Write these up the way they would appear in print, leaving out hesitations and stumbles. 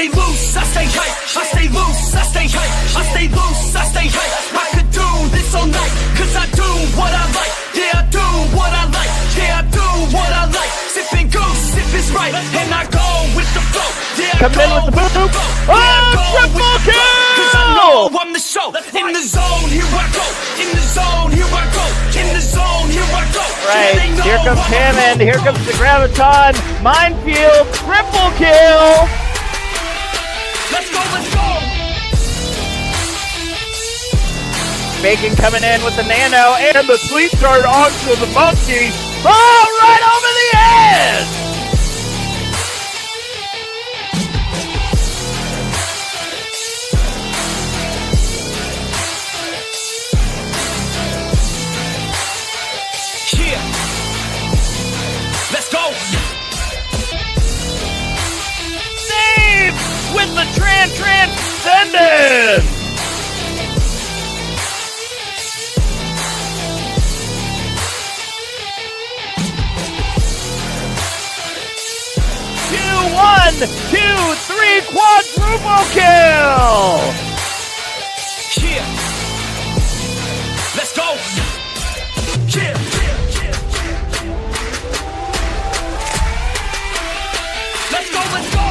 stay loose, I stay hype. I stay loose, I stay hype. I stay loose, I stay hype. I could do this all night, cause I do what I like. Yeah, I do what I like. Yeah, I do what I like. Sipping goose, if it's right, and I go with the flow. Yeah, I Coming in with the boom. Triple kill! Cause I know I'm the show. In the zone, here I go. In the zone, here I go. In the zone, here I go. Right, here comes Hammond, here comes the Graviton, Minefield, triple kill! Let's go, let's go! Bacon coming in with the Nano and the Sleep Dart onto the Monkey. Oh, right over the edge! Yeah. Let's go! Save with the Transcendence! One, two, three, quadruple kill! Yeah. Let's go! Yeah. Let's go, let's go!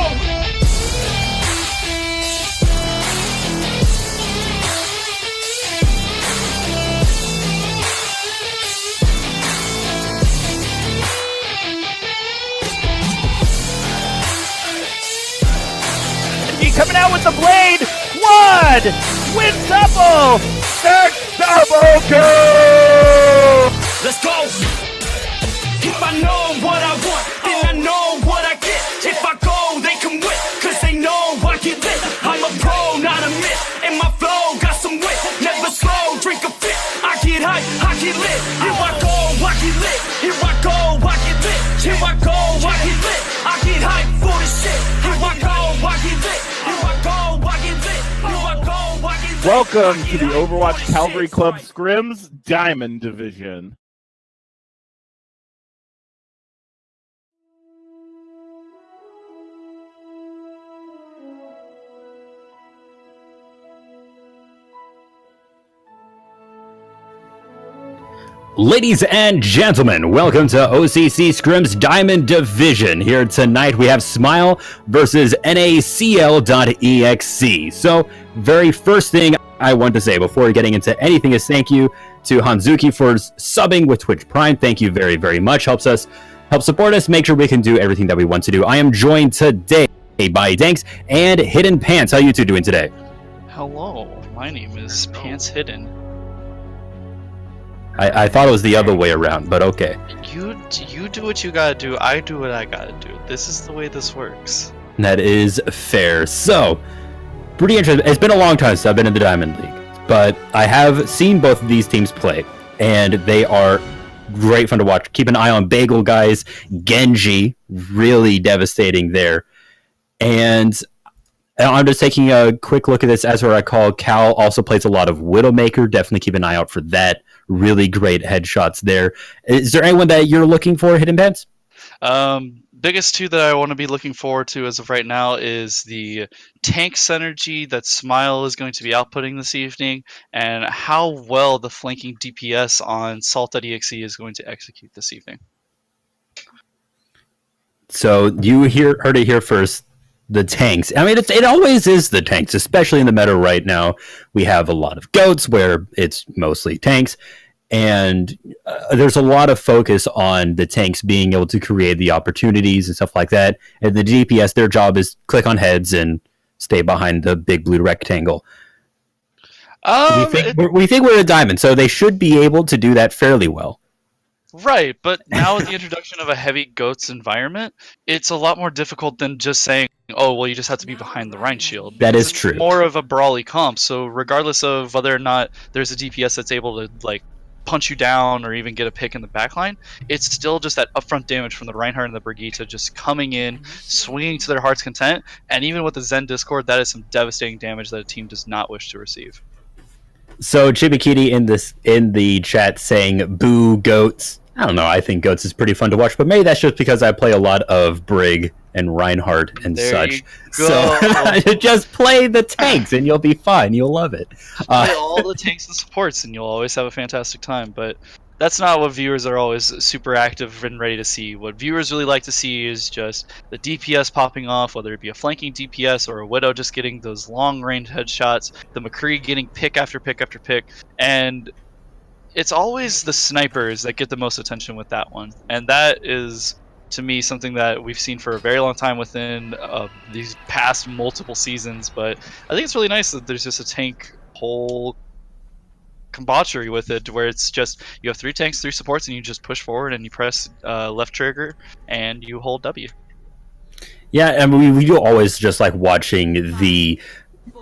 Coming out with the blade, quad, quintuple, third double kill! Let's go! If I know what I want, then I know what I get. If I go, they can win, cause they know I get lit. I'm a pro, not a myth, and my flow got some wit. Never slow, drink a fit. I get hype, I get lit. Here I go, I get lit. Here I go, I get lit. Here I go, I get lit. I get hype for the shit. Here I go, I get lit. Welcome to the Overwatch Cavalry Club Scrims Diamond Division. Ladies and gentlemen, welcome to O.C.C Scrims Diamond Division. Here tonight we have Smile versus NaCl.exe. So, very first thing I want to say before getting into anything is thank you to Hanzuki for subbing with Twitch Prime. Thank you very, very much. Help support us, make sure we can do everything that we want to do. I am joined today by Danks and Hidden Pants. How you two doing today? Hello, my name is Pants Hidden. I thought it was the other way around, but okay. You do what you gotta do, I do what I gotta do. This is the way this works. That is fair. So, pretty interesting. It's been a long time since I've been in the Diamond League, but I have seen both of these teams play, and they are great fun to watch. Keep an eye on Bagel Guys, Genji, really devastating there. And I'm just taking a quick look at this. As I recall, Cal also plays a lot of Widowmaker. Definitely keep an eye out for that. Really great headshots there. Is there anyone that you're looking for, Hidden Pants? Biggest two that I want to be looking forward to as of right now is the tank synergy that Smile is going to be outputting this evening, and how well the flanking DPS on Salt.exe is going to execute this evening. So you heard it here first. The tanks. I mean, it always is the tanks, especially in the meta right now. We have a lot of goats where it's mostly tanks, and there's a lot of focus on the tanks being able to create the opportunities and stuff like that. And the DPS, their job is click on heads and stay behind the big blue rectangle. We think we're a diamond, so they should be able to do that fairly well. Right, but now with the introduction of a heavy goats environment, it's a lot more difficult than just saying, oh, well, you just have to be behind the Rhine shield. That is true. It's more of a brawly comp, so regardless of whether or not there's a DPS that's able to, like, punch you down or even get a pick in the backline, it's still just that upfront damage from the Reinhardt and the Brigitte just coming in, swinging to their heart's content, and even with the Zen Discord, that is some devastating damage that a team does not wish to receive. So Chibikiti in the chat saying, boo, goats. I don't know, I think goats is pretty fun to watch, but maybe that's just because I play a lot of Brig and Reinhardt and There such. you go. So just play the tanks and you'll be fine. You'll love it. Play all the tanks and supports, and you'll always have a fantastic time. But that's not what viewers are always super active and ready to see. What viewers really like to see is just the DPS popping off, whether it be a flanking DPS or a Widow just getting those long-range headshots, the McCree getting pick after pick after pick, and it's always the snipers that get the most attention with that one. And that is, to me, something that we've seen for a very long time within these past multiple seasons. But I think it's really nice that there's just a tank whole combossery with it, where it's just you have 3 tanks, 3 supports, and you just push forward and you press left trigger and you hold W. Yeah, and we do always just like watching the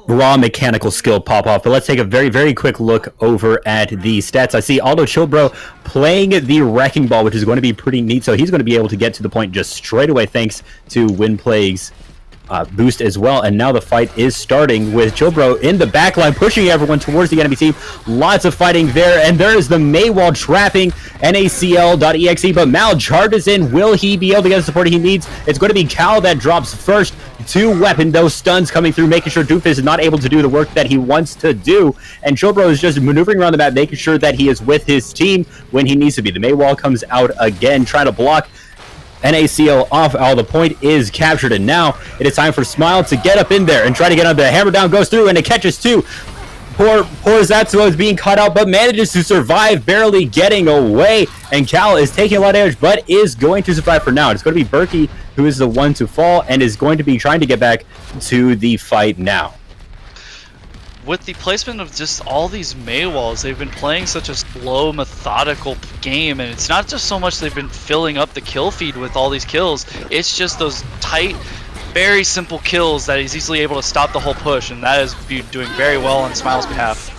raw mechanical skill pop off, but let's take a very, very quick look over at the stats. I see Aldo Chilbro playing the Wrecking Ball, which is going to be pretty neat, so he's going to be able to get to the point just straight away thanks to Windplague's boost as well. And now the fight is starting with Chilbro in the backline, pushing everyone towards the enemy team. Lots of fighting there, and there is the Maywall trapping NaCl.exe, but Mal charges in. Will he be able to get the support he needs? It's going to be Cal that drops first. 2 weapon, those stuns coming through, making sure Doofus is not able to do the work that he wants to do. And Chilbro is just maneuvering around the map, making sure that he is with his team when he needs to be. The Maywall comes out again, trying to block NaCl off. All the point is captured, and now it is time for Smile to get up in there and try to get on. The hammer down goes through, and it catches 2. Poor Zatsuo is being caught out, but manages to survive, barely getting away. And Cal is taking a lot of damage, but is going to survive for now. It's going to be Berkey who is the one to fall, and is going to be trying to get back to the fight now. With the placement of just all these Maywalls, they've been playing such a slow, methodical game, and it's not just so much they've been filling up the kill feed with all these kills, it's just those tight, very simple kills that he's easily able to stop the whole push, and that is doing very well on Smile's behalf.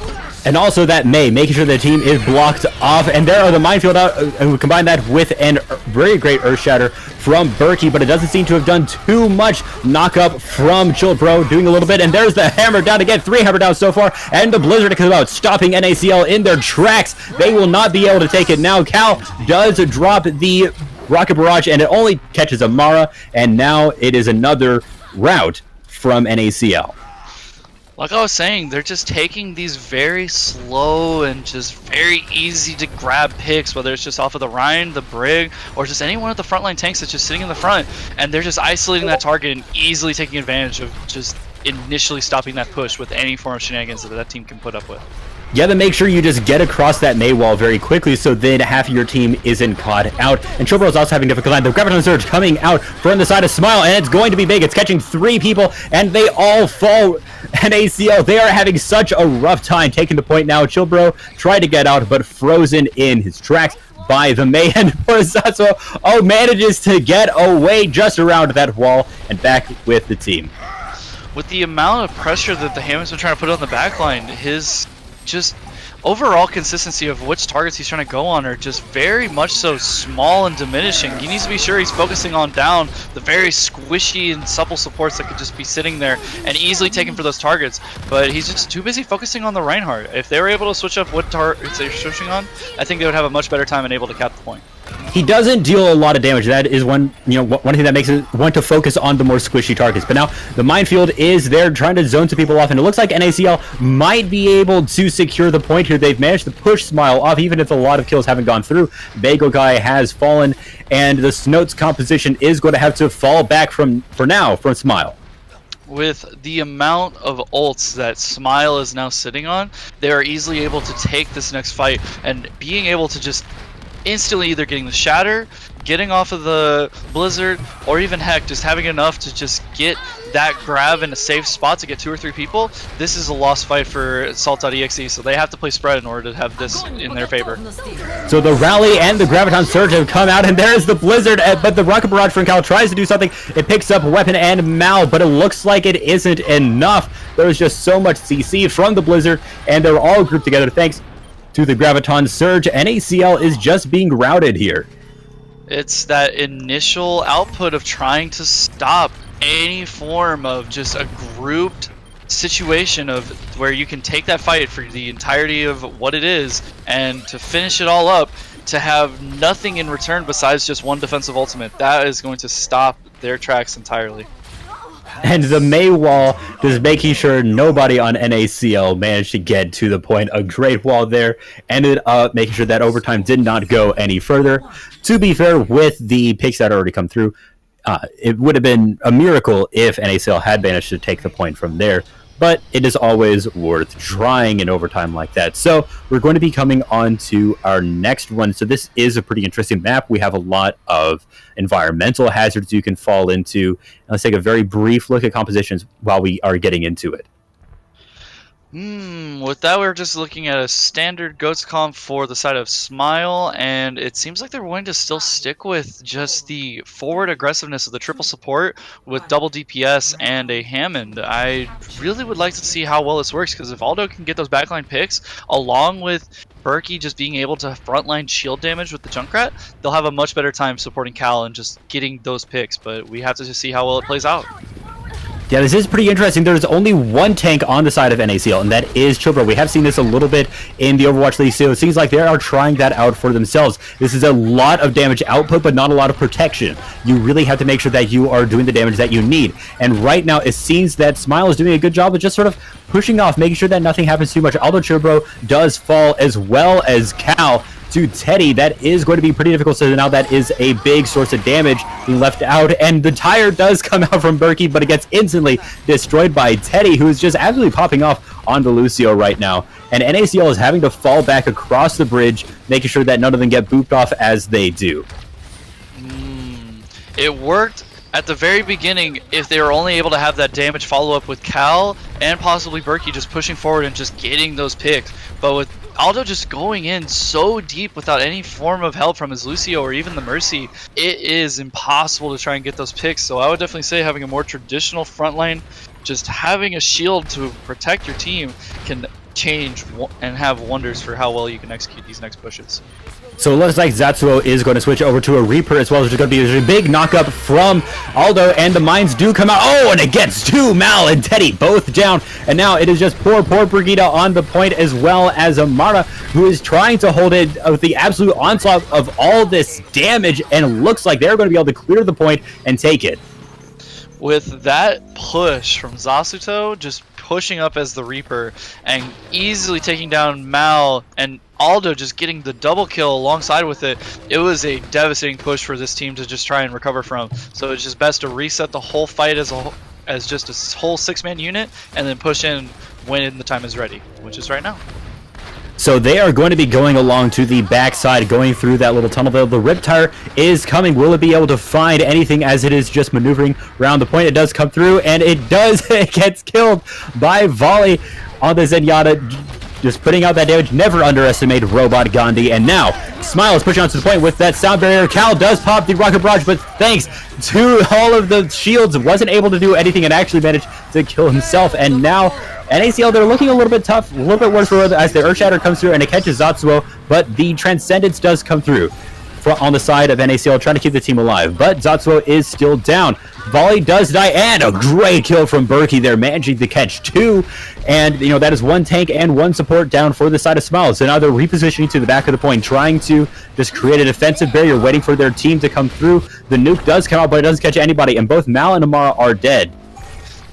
And also that May, making sure the team is blocked off, and there are the minefield out, and we combine that with a very great Earth Shatter from Berkey, but it doesn't seem to have done too much. Knock up from Chilbro, doing a little bit, and there's the hammer down again, 3 hammer down so far, and the Blizzard comes out, stopping NaCl in their tracks. They will not be able to take it now. Cal does drop the Rocket Barrage, and it only catches Amara, and now it is another rout from NaCl. Like I was saying, they're just taking these very slow and just very easy to grab picks, whether it's just off of the Rhine, the Brig, or just anyone at the frontline tanks that's just sitting in the front, and they're just isolating that target and easily taking advantage of just initially stopping that push with any form of shenanigans that that team can put up with. You have to make sure you just get across that Maywall very quickly, so then half of your team isn't caught out. And Chilbro is also having difficulty. The Graviton Surge coming out from the side of Smile, and it's going to be big. It's catching 3 people, and they all fall. NaCl, they are having such a rough time taking the point now. Chilbro tried to get out, but frozen in his tracks by the May, and poor Zatsuo manages to get away just around that wall and back with the team. With the amount of pressure that the Hammond's been trying to put on the backline, his just overall consistency of which targets he's trying to go on are just very much so small and diminishing. He needs to be sure he's focusing on down the very squishy and supple supports that could just be sitting there and easily taken for those targets, but he's just too busy focusing on the Reinhardt. If they were able to switch up what targets they're switching on, I think they would have a much better time and able to cap the point. He doesn't deal a lot of damage. That is one thing that makes it want to focus on the more squishy targets. But now the minefield is there trying to zone some people off, and it looks like NaCl might be able to secure the point here. They've managed to push Smile off, even if a lot of kills haven't gone through. Bagel Guy has fallen, and the Snote's composition is going to have to fall back for now from Smile. With the amount of ults that Smile is now sitting on, they are easily able to take this next fight, and being able to just instantly either getting the Shatter, getting off of the Blizzard, or even heck, just having enough to just get that grab in a safe spot to get 2 or 3 people. This is a lost fight for Salt.exe, so they have to play spread in order to have this in their favor. So the Rally and the Graviton Surge have come out, and there's the Blizzard, but the Rocket Barrage from Cal tries to do something. It picks up Weapon and Mal, but it looks like it isn't enough. There's just so much CC from the Blizzard, and they're all grouped together thanks to the Graviton Surge. NaCl is just being routed here. It's that initial output of trying to stop any form of just a grouped situation of where you can take that fight for the entirety of what it is, and to finish it all up, to have nothing in return besides just one defensive ultimate. That is going to stop their tracks entirely. And the May wall just making sure nobody on NaCl managed to get to the point. A great wall there. Ended up making sure that overtime did not go any further. To be fair, with the picks that already come through, it would have been a miracle if NaCl had managed to take the point from there. But it is always worth trying in overtime like that. So we're going to be coming on to our next one. So this is a pretty interesting map. We have a lot of environmental hazards you can fall into. And let's take a very brief look at compositions while we are getting into it. With that, we're just looking at a standard GOATS comp for the side of Smile, and it seems like they're going to still stick with just the forward aggressiveness of the triple support with double DPS and a Hammond. I really would like to see how well this works, because if Aldo can get those backline picks, along with Berkey just being able to frontline shield damage with the Junkrat, they'll have a much better time supporting Cal and just getting those picks, but we have to just see how well it plays out. Yeah, this is pretty interesting. There's only one tank on the side of NaCl, and that is Chilbro. We have seen this a little bit in the Overwatch League, so it seems like they are trying that out for themselves. This is a lot of damage output, but not a lot of protection. You really have to make sure that you are doing the damage that you need. And right now, it seems that Smile is doing a good job of just sort of pushing off, making sure that nothing happens too much. Although Chilbro does fall, as well as Cal, to Teddy. That is going to be pretty difficult, so now that is a big source of damage being left out, and the tire does come out from Berkey, but it gets instantly destroyed by Teddy, who is just absolutely popping off on the Lucio right now, and NaCl is having to fall back across the bridge, making sure that none of them get booped off as they do. It worked at the very beginning if they were only able to have that damage follow-up with Cal and possibly Berkey just pushing forward and just getting those picks, but with Aldo just going in so deep without any form of help from his Lucio or even the Mercy, it is impossible to try and get those picks. So I would definitely say having a more traditional front line, just having a shield to protect your team, can change and have wonders for how well you can execute these next pushes. So it looks like Zatsuo is going to switch over to a Reaper as well, which is going to be a big knockup from Aldo, and the mines do come out. Oh, and it gets two. Mal and Teddy both down, and now it is just poor Brigitte on the point, as well as Amara, who is trying to hold it with the absolute onslaught of all this damage, and it looks like they're going to be able to clear the point and take it. With that push from Zasuto, just pushing up as the Reaper and easily taking down Mal, and Aldo just getting the double kill alongside with it, it was a devastating push for this team to just try and recover from. So it's just best to reset the whole fight as just a whole 6-man unit, and then push in when the time is ready, which is right now. So they are going to be going along to the backside, going through that little tunnel there. The Riptire is coming. Will it be able to find anything as it is just maneuvering around the point? It does come through, and it does. It gets killed by Volley on the Zenyatta, just putting out that damage. Never underestimate Robot Gandhi. And now Smile is pushing onto the point with that sound barrier. Cal does pop the rocket barrage, but thanks to all of the shields, wasn't able to do anything and actually managed to kill himself. And now NaCl, they're looking a little bit tough, a little bit worse as the Earthshatter comes through and it catches Zatsuo, but the Transcendence does come through on the side of NaCl, trying to keep the team alive. But Zatsuo is still down. Volley does die, and a great kill from Berkey there, managing to catch two. And, you know, that is one tank and one support down for the side of Smile. So now they're repositioning to the back of the point, trying to just create a defensive barrier, waiting for their team to come through. The nuke does come out, but it doesn't catch anybody, and both Mal and Amara are dead.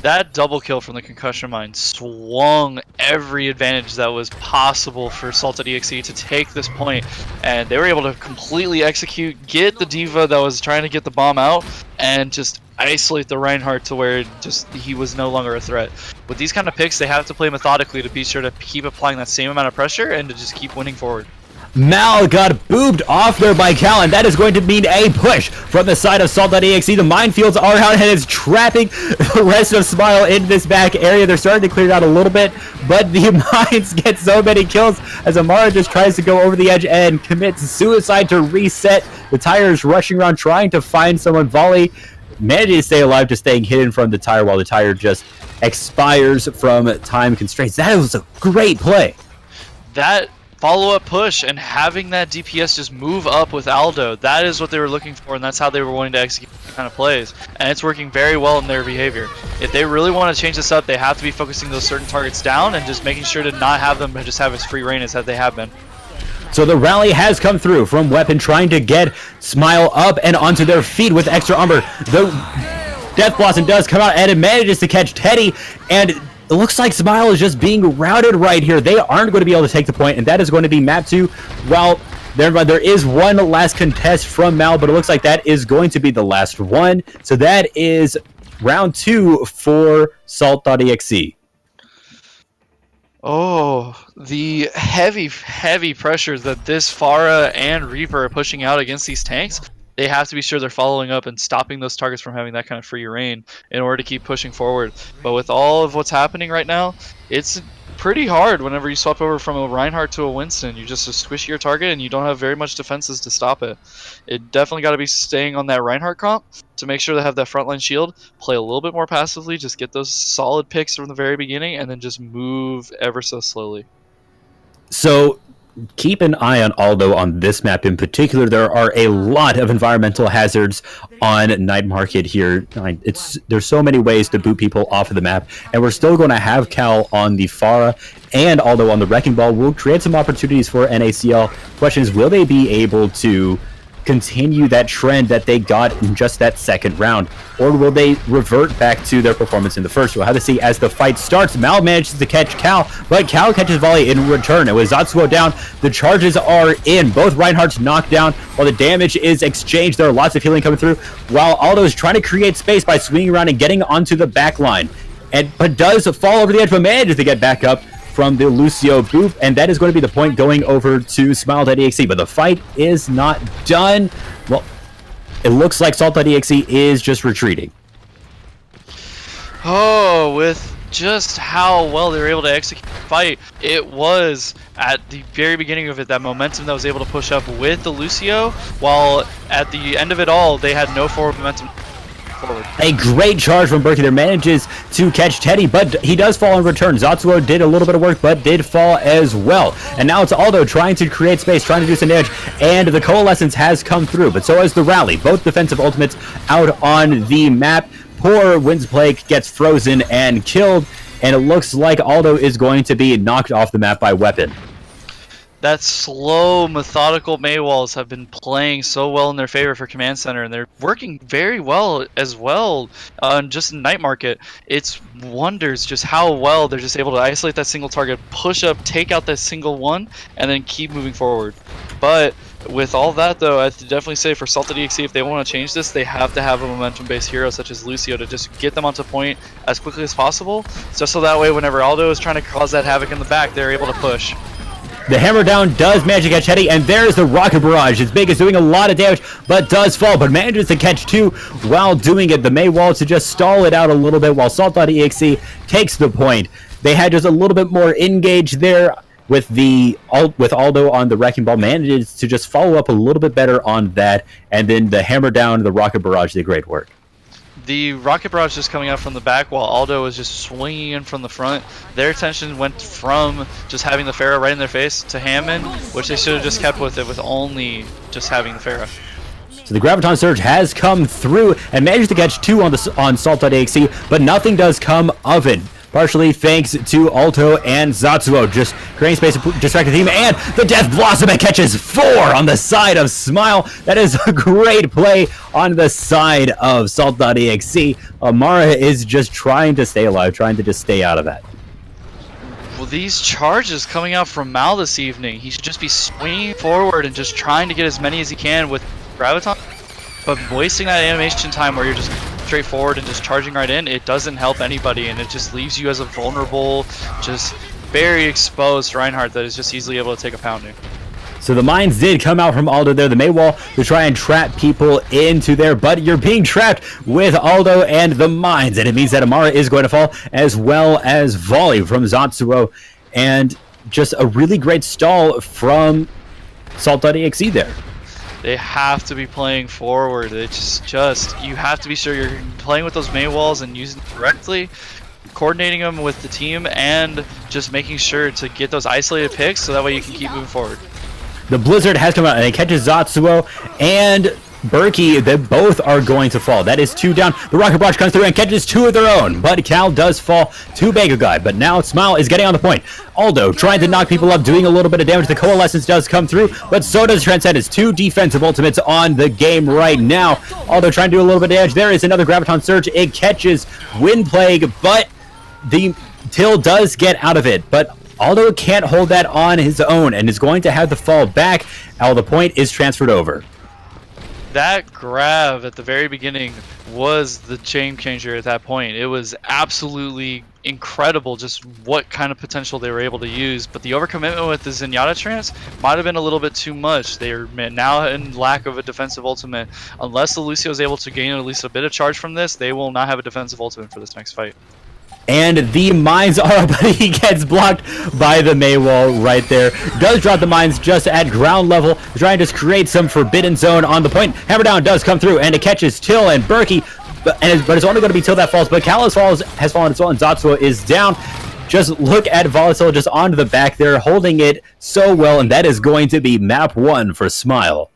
That double kill from the concussion mine swung every advantage that was possible for Salted.exe to take this point, and they were able to completely execute, get the D.Va that was trying to get the bomb out, and just isolate the Reinhardt to where he was no longer a threat. With these kind of picks, they have to play methodically to be sure to keep applying that same amount of pressure and to just keep winning forward. Mal got booped off there by Cal, and that is going to mean a push from the side of Salt.exe. The minefields are out, and it's trapping the rest of Smile in this back area. They're starting to clear it out a little bit, but the mines get so many kills as Amara just tries to go over the edge and commits suicide to reset. The tire is rushing around trying to find someone. Volley managing to stay alive, just staying hidden from the tire while the tire just expires from time constraints. That was a great play. That follow-up push and having that DPS just move up with Aldo, that is what they were looking for, and that's how they were wanting to execute kind of plays, and it's working very well in their behavior. If they really want to change this up, they have to be focusing those certain targets down and just making sure to not have them just have as free reign as they have been. So the rally has come through from Weapon, trying to get Smile up and onto their feet with extra armor. The Death Blossom does come out and it manages to catch Teddy, and it looks like Smile is just being routed right here. They aren't going to be able to take the point, and that is going to be map 2. Well, there is one last contest from Mal, but it looks like that is going to be the last one. So that is round 2 for Salt.exe. Oh, the heavy pressure that this Pharah and Reaper are pushing out against these tanks. They have to be sure they're following up and stopping those targets from having that kind of free reign in order to keep pushing forward. But with all of what's happening right now, it's pretty hard whenever you swap over from a Reinhardt to a Winston. You just squish your target and you don't have very much defenses to stop it. It definitely got to be staying on that Reinhardt comp to make sure they have that frontline shield, play a little bit more passively, just get those solid picks from the very beginning, and then just move ever so slowly. So keep an eye on Aldo on this map in particular. There are a lot of environmental hazards on Night Market here. There's so many ways to boot people off of the map, and we're still going to have Cal on the Pharah and Aldo on the Wrecking Ball. Will create some opportunities for NaCl. Question is, will they be able to continue that trend that they got in just that second round, or will they revert back to their performance in the first? We'll have to see as the fight starts. Mal manages to catch Cal, but Cal catches volley in return. And with Zatsuo down, the charges are in. Both Reinhardts knocked down while the damage is exchanged. There are lots of healing coming through, while Aldo is trying to create space by swinging around and getting onto the back line. But does fall over the edge, but manages to get back up from the Lucio boop, and that is going to be the point going over to Smile.exe. But the fight is not done. Well, it looks like Salt.exe is just retreating. Oh, with just how well they were able to execute the fight, it was at the very beginning of it that momentum that was able to push up with the Lucio, while at the end of it all, they had no forward momentum. A great charge from Berkey there, manages to catch Teddy, but he does fall in return. Zatsuo did a little bit of work, but did fall as well. And now it's Aldo trying to create space, trying to do some damage, and the Coalescence has come through, but so has the Rally. Both defensive ultimates out on the map. Poor Windsplague gets frozen and killed, and it looks like Aldo is going to be knocked off the map by Weapon. That slow, methodical Maywalls have been playing so well in their favor for Command Center, and they're working very well as well on just Night Market. It's wonders just how well they're just able to isolate that single target, push up, take out that single one, and then keep moving forward. But with all that, though, I'd definitely say for Salt.exe, if they want to change this, they have to have a momentum-based hero such as Lucio to just get them onto point as quickly as possible, just so that way whenever Aldo is trying to cause that havoc in the back, they're able to push. The hammer down does manage to catch Teddy, and there's the rocket barrage. It's big, it's doing a lot of damage, but does fall, but manages to catch 2 while doing it. The Maywall to just stall it out a little bit while Salt.exe takes the point. They had just a little bit more engage there with Aldo on the Wrecking Ball, manages to just follow up a little bit better on that, and then the hammer down, the rocket barrage did great work. The rocket barrage just coming out from the back while Aldo was just swinging in from the front. Their attention went from just having the Pharah right in their face to Hammond, which they should have just kept with it with only just having the Pharah. So the Graviton Surge has come through and managed to catch 2 on Salt.exe, but nothing does come of it. Partially thanks to Alto and Zatsuo, just creating space to distract the team, and the Death Blossom catches 4 on the side of Smile. That is a great play on the side of Salt.exe. Amara is just trying to stay alive, trying to just stay out of that. Well, these charges coming out from Mal this evening, he should just be swinging forward and just trying to get as many as he can with Graviton, but wasting that animation time where you're just straightforward and just charging right in, it doesn't help anybody, and it just leaves you as a vulnerable, just very exposed Reinhardt that is just easily able to take a pounding. So the mines did come out from Aldo there, the Maywall, to try and trap people into there, but you're being trapped with Aldo and the mines, and it means that Amara is going to fall, as well as volley from Zatsuo, and just a really great stall from Salt.exe there. They have to be playing forward. It's just you have to be sure you're playing with those Maywalls and using them correctly, coordinating them with the team, and just making sure to get those isolated picks so that way you can keep moving forward. The Blizzard has come out and it catches Zatsuo, and Berkey, they both are going to fall. That is 2 down. The rocket barrage comes through and catches 2 of their own, but Cal does fall to Bagel Guy. But now Smile is getting on the point. Aldo trying to knock people up, doing a little bit of damage. The Coalescence does come through, but so does Transcendence. 2 defensive ultimates on the game right now. Aldo trying to do a little bit of damage. There is another Graviton Surge. It catches Wind Plague, but the Till does get out of it. But Aldo can't hold that on his own and is going to have to fall back. The point is transferred over. That grab at the very beginning was the game changer at that point. It was absolutely incredible just what kind of potential they were able to use, but the overcommitment with the Zenyatta trance might have been a little bit too much. They're now in lack of a defensive ultimate. Unless the Lucio is able to gain at least a bit of charge from this, they will not have a defensive ultimate for this next fight. And the mines are up, but he gets blocked by the Maywall right there. Does drop the mines just at ground level, trying to just create some forbidden zone on the point. Hammer down does come through, and it catches Till and Berkey, but it's only going to be Till that falls. But Kalos has fallen as well, and Zatsuo is down. Just look at Volatile just onto the back there, holding it so well, and that is going to be map 1 for Smile.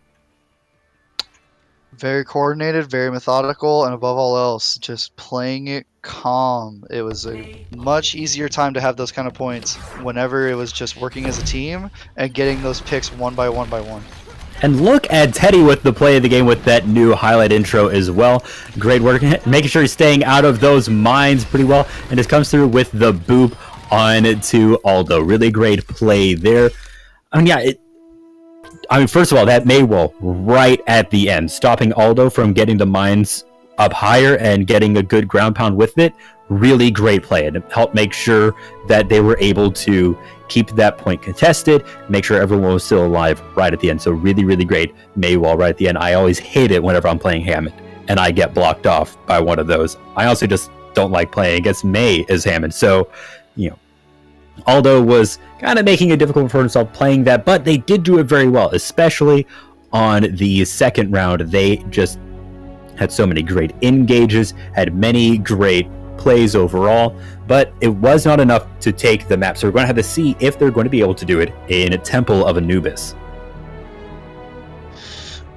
Very coordinated, very methodical, and above all else, just playing it calm. It was a much easier time to have those kind of points whenever it was just working as a team and getting those picks one by one by one. And look at Teddy with the play of the game with that new highlight intro as well. Great work, making sure he's staying out of those mines pretty well, and just comes through with the boop on to Aldo. Really great play there. First of all, that Maywall right at the end, stopping Aldo from getting the mines up higher and getting a good ground pound with it. Really great play, and it helped make sure that they were able to keep that point contested, make sure everyone was still alive right at the end. So really, really great Maywall right at the end. I always hate it whenever I'm playing Hammond and I get blocked off by one of those. I also just don't like playing against May as Hammond. So, Aldo was kind of making it difficult for himself playing that, but they did do it very well, especially on the second round. They just had so many great engages, had many great plays overall, but it was not enough to take the map. So we're going to have to see if they're going to be able to do it in Temple of Anubis.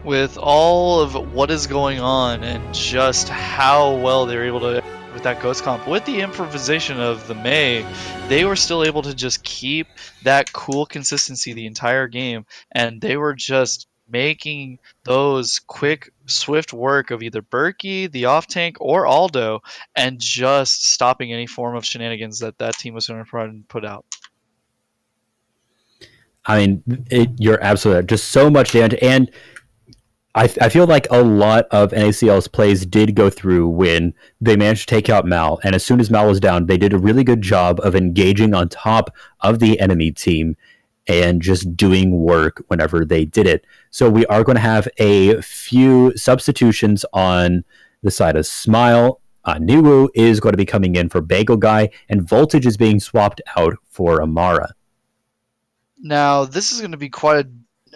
With all of what is going on and just how well they were able to with that ghost comp, with the improvisation of the May, they were still able to just keep that cool consistency the entire game, and they were just making those quick, swift work of either Berkey, the off tank, or Aldo, and just stopping any form of shenanigans that team was going to put out. You're absolutely right. Just so much damage, and I feel like a lot of NaCl's plays did go through when they managed to take out Mal, and as soon as Mal was down, they did a really good job of engaging on top of the enemy team and just doing work whenever they did it. So we are going to have a few substitutions on the side of Smile. Niwu is going to be coming in for Bagel Guy, and Voltage is being swapped out for Amara. Now, this is going to be quite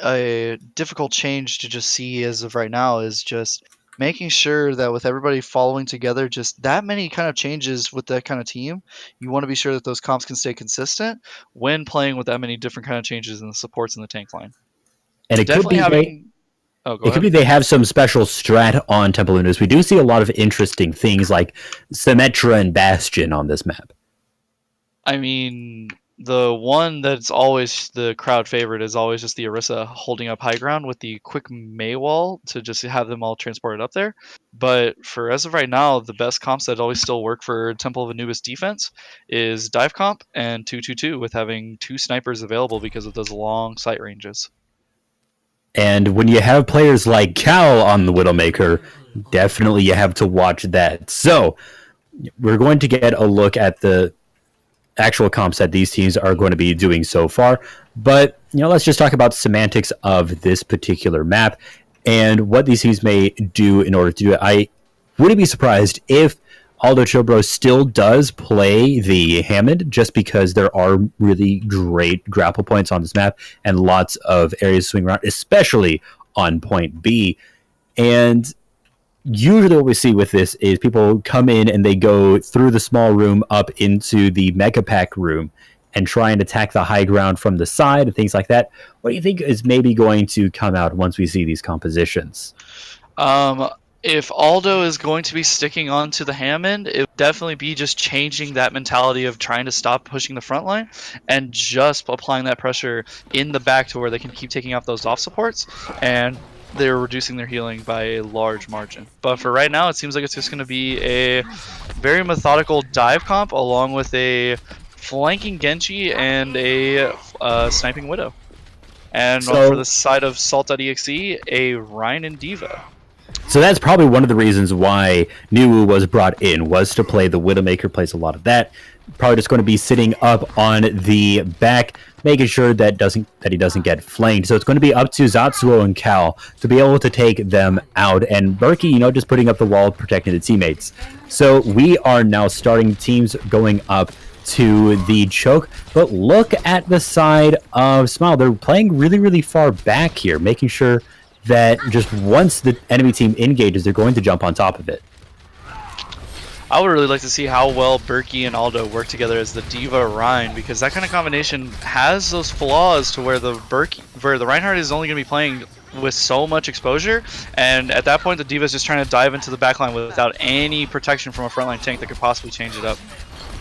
a difficult change to just see as of right now, is just making sure that with everybody following together, just that many kind of changes with that kind of team, you want to be sure that those comps can stay consistent when playing with that many different kind of changes in the supports in the tank line. And it could be they have some special strat on Temple Lunas. We do see a lot of interesting things like Symmetra and Bastion on this map. The one that's always the crowd favorite is always just the Orisa holding up high ground with the quick Maywall to just have them all transported up there. But for as of right now, the best comps that always still work for Temple of Anubis defense is Dive Comp and 222, with having 2 snipers available because of those long sight ranges. And when you have players like Cal on the Widowmaker, definitely you have to watch that. So we're going to get a look at the actual comps that these teams are going to be doing so far, but let's just talk about semantics of this particular map and what these teams may do in order to do it. I wouldn't be surprised if Aldo Chilbro still does play the Hammond, just because there are really great grapple points on this map and lots of areas to swing around, especially on point B. And usually what we see with this is people come in and they go through the small room up into the Mega Pack room and try and attack the high ground from the side and things like that. What do you think is maybe going to come out once we see these compositions? If Aldo is going to be sticking on to the Hammond, it would definitely be just changing that mentality of trying to stop pushing the front line and just applying that pressure in the back to where they can keep taking off those off supports, and they're reducing their healing by a large margin. But for right now, it seems like it's just going to be a very methodical dive comp along with a flanking Genji and a sniping Widow. And So- for the side of Salt.exe, a Rhine and Diva. So that's probably one of the reasons why Niwu was brought in, was to play the Widowmaker, plays a lot of that. Probably just going to be sitting up on the back, making sure that he doesn't get flanked. So it's going to be up to Zatsuo and Cal to be able to take them out, and Berkey, just putting up the wall, protecting the teammates. So we are now starting teams going up to the choke, but look at the side of Smile. They're playing really, really far back here, making sure that just once the enemy team engages, they're going to jump on top of it. I would really like to see how well Berkey and Aldo work together as the Diva Rhine, because that kind of combination has those flaws to where the Reinhardt is only going to be playing with so much exposure, and at that point the Diva is just trying to dive into the backline without any protection from a frontline tank that could possibly change it up.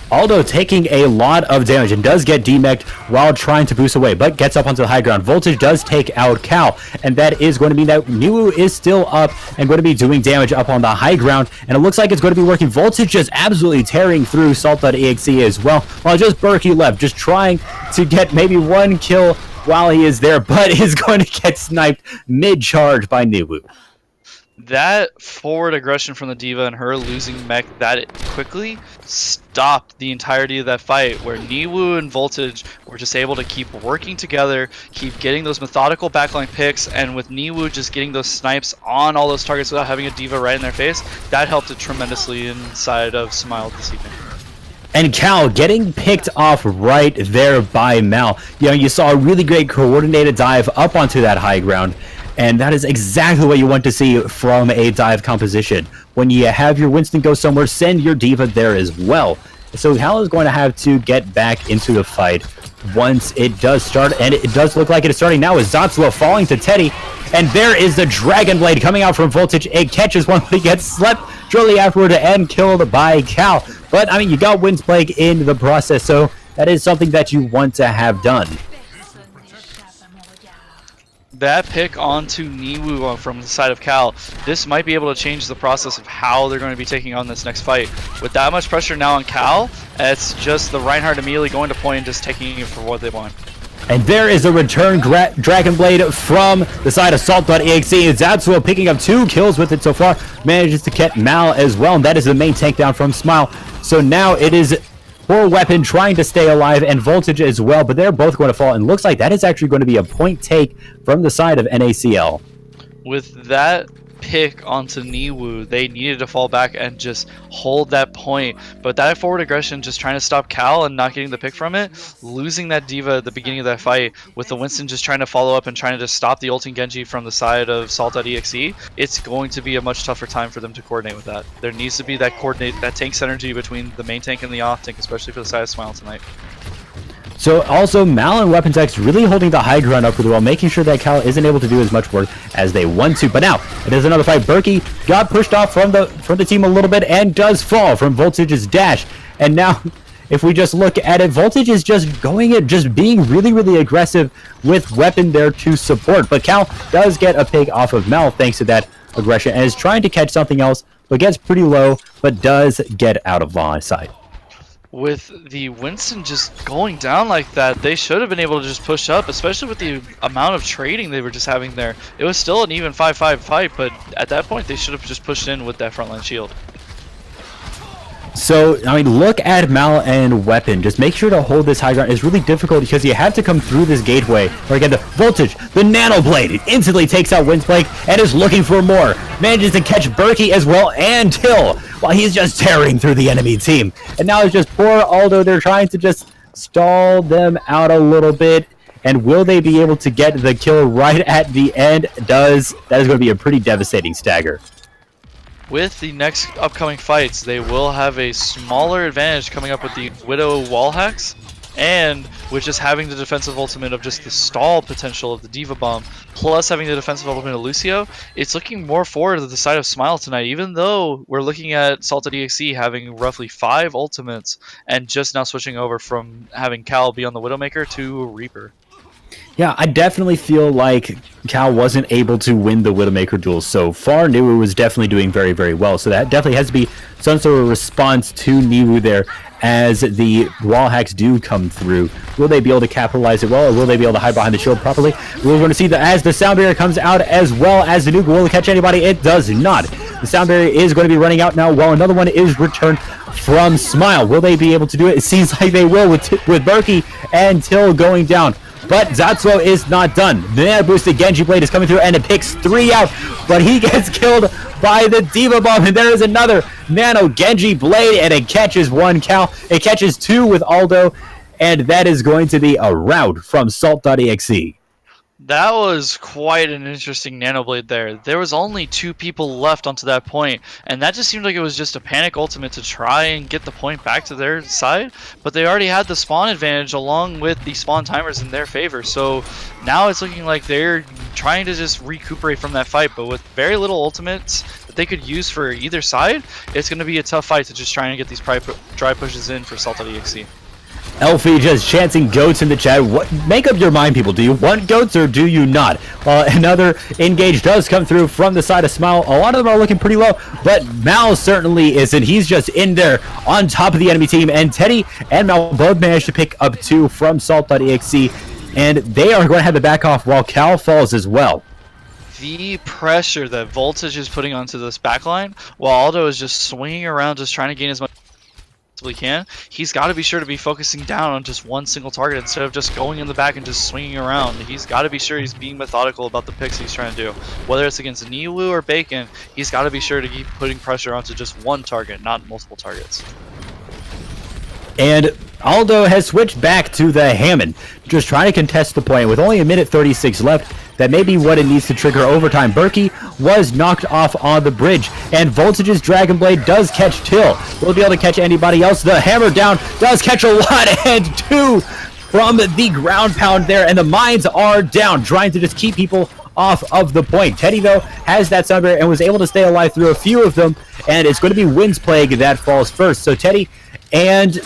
Aldo taking a lot of damage and does get demeched while trying to boost away, but gets up onto the high ground. Voltage does take out Cal, and that is going to mean that Niwu is still up and going to be doing damage up on the high ground, and it looks like it's going to be working. Voltage just absolutely tearing through Salt.exe as well, while just Berkey left, just trying to get maybe one kill while he is there, but is going to get sniped mid-charge by Niwu. That forward aggression from the Diva and her losing mech that quickly stopped the entirety of that fight, where Niwu and Voltage were just able to keep working together, keep getting those methodical backline picks, and with Niwu just getting those snipes on all those targets without having a Diva right in their face, that helped it tremendously inside of Smile this evening. And Cal getting picked off right there by Mal. You saw a really great coordinated dive up onto that high ground. And that is exactly what you want to see from a dive composition. When you have your Winston go somewhere, send your Diva there as well. So Cal is going to have to get back into the fight once it does start. And it does look like it is starting now with Zatsuo falling to Teddy. And there is the Dragon Blade coming out from Voltage. It catches one, but he gets slept shortly afterward and killed by Cal. But, you got Wind's Plague in the process, so that is something that you want to have done. That pick onto Niwu from the side of Cal, this might be able to change the process of how they're going to be taking on this next fight. With that much pressure now on Cal, it's just the Reinhardt immediately going to point and just taking it for what they want. And there is a return Dragon Blade from the side of Salt.exe. Zatsuo picking up 2 kills with it so far, manages to get Mal as well, and that is the main takedown from Smile. So now it is poor Weapon trying to stay alive, and Voltage as well, but they're both going to fall, and looks like that is actually going to be a point take from the side of NaCl. With that pick onto Niwu, they needed to fall back and just hold that point, but that forward aggression, just trying to stop Cal and not getting the pick from it, losing that Diva at the beginning of that fight, with the Winston just trying to follow up and trying to just stop the ulting Genji from the side of Salt.exe, it's going to be a much tougher time for them to coordinate with that. There needs to be that tank synergy between the main tank and the off tank, especially for the side of Smile tonight. So also Mal and WeaponsX really holding the high ground up really well, making sure that Cal isn't able to do as much work as they want to. But now it is another fight. Berkey got pushed off from the team a little bit and does fall from Voltage's dash. And now if we just look at it, Voltage is just going it, just being really, really aggressive with Weapon there to support. But Cal does get a pick off of Mal thanks to that aggression and is trying to catch something else, but gets pretty low, but does get out of line of sight. With the Winston just going down like that, they should have been able to just push up, especially with the amount of trading they were just having there. It was still an even 5-5 fight, but at that point they should have just pushed in with that frontline shield. So, look at Mal and Weapon. Just make sure to hold this high ground. It's really difficult because you have to come through this gateway. Or again, the Voltage, the Nano Blade, it instantly takes out Wind's Plague and is looking for more. Manages to catch Berkey as well and Till while he's just tearing through the enemy team. And now it's just poor Aldo. They're trying to just stall them out a little bit. And will they be able to get the kill right at the end? That is going to be a pretty devastating stagger. With the next upcoming fights, they will have a smaller advantage coming up with the Widow wall hacks. And with just having the defensive ultimate of just the stall potential of the Diva Bomb, plus having the defensive ultimate of Lucio, it's looking more forward to the side of Smile tonight, even though we're looking at Salted.exe having roughly 5 ultimates and just now switching over from having Cal be on the Widowmaker to Reaper. Yeah, I definitely feel like Cal wasn't able to win the Widowmaker duel so far. Niwu was definitely doing very, very well. So that definitely has to be some sort of response to Niwu there as the wall hacks do come through. Will they be able to capitalize it well, or will they be able to hide behind the shield properly? We're going to see that as the sound barrier comes out, as well as the nuke. Will it catch anybody? It does not. The sound barrier is going to be running out now, while another one is returned from Smile. Will they be able to do it? It seems like they will with Berkey and Till going down. But Zatsuo is not done. The Nano Boosted Genji Blade is coming through and it picks 3 out. But he gets killed by the Diva Bomb. And there is another Nano Genji Blade and it catches 1 Cal. It catches 2 with Aldo. And that is going to be a rout from Salt.exe. That was quite an interesting Nano Blade there. There was only 2 people left onto that point, and that just seemed like it was just a panic ultimate to try and get the point back to their side, but they already had the spawn advantage along with the spawn timers in their favor, so now it's looking like they're trying to just recuperate from that fight, but with very little ultimates that they could use for either side, it's going to be a tough fight to just try and get these dry pushes in for Salt.exe. Elfie just chanting goats in the chat. Make up your mind, people. Do you want goats or do you not? Another engage does come through from the side of Smile. A lot of them are looking pretty low, but Mal certainly isn't. He's just in there on top of the enemy team, and Teddy and Mal both managed to pick up 2 from Salt.exe, and they are going to have to back off while Cal falls as well. The pressure that Voltage is putting onto this backline, while Aldo is just swinging around, just trying to gain as much he can, he's got to be sure to be focusing down on just one single target instead of just going in the back and just swinging around. He's got to be sure he's being methodical about the picks he's trying to do. Whether it's against Niwu or Bacon, he's got to be sure to keep putting pressure onto just one target, not multiple targets. And Aldo has switched back to the Hammond, just trying to contest the point with only 1:36 left. That may be what it needs to trigger overtime. Berkey was knocked off on the bridge, and Voltage's Dragon Blade does catch Till. Will be able to catch anybody else. The hammer down does catch a lot, and 2 from the ground pound there, and the mines are down, trying to just keep people off of the point. Teddy, though, has that sound barrier and was able to stay alive through a few of them, and it's going to be Wind's Plague that falls first. So Teddy and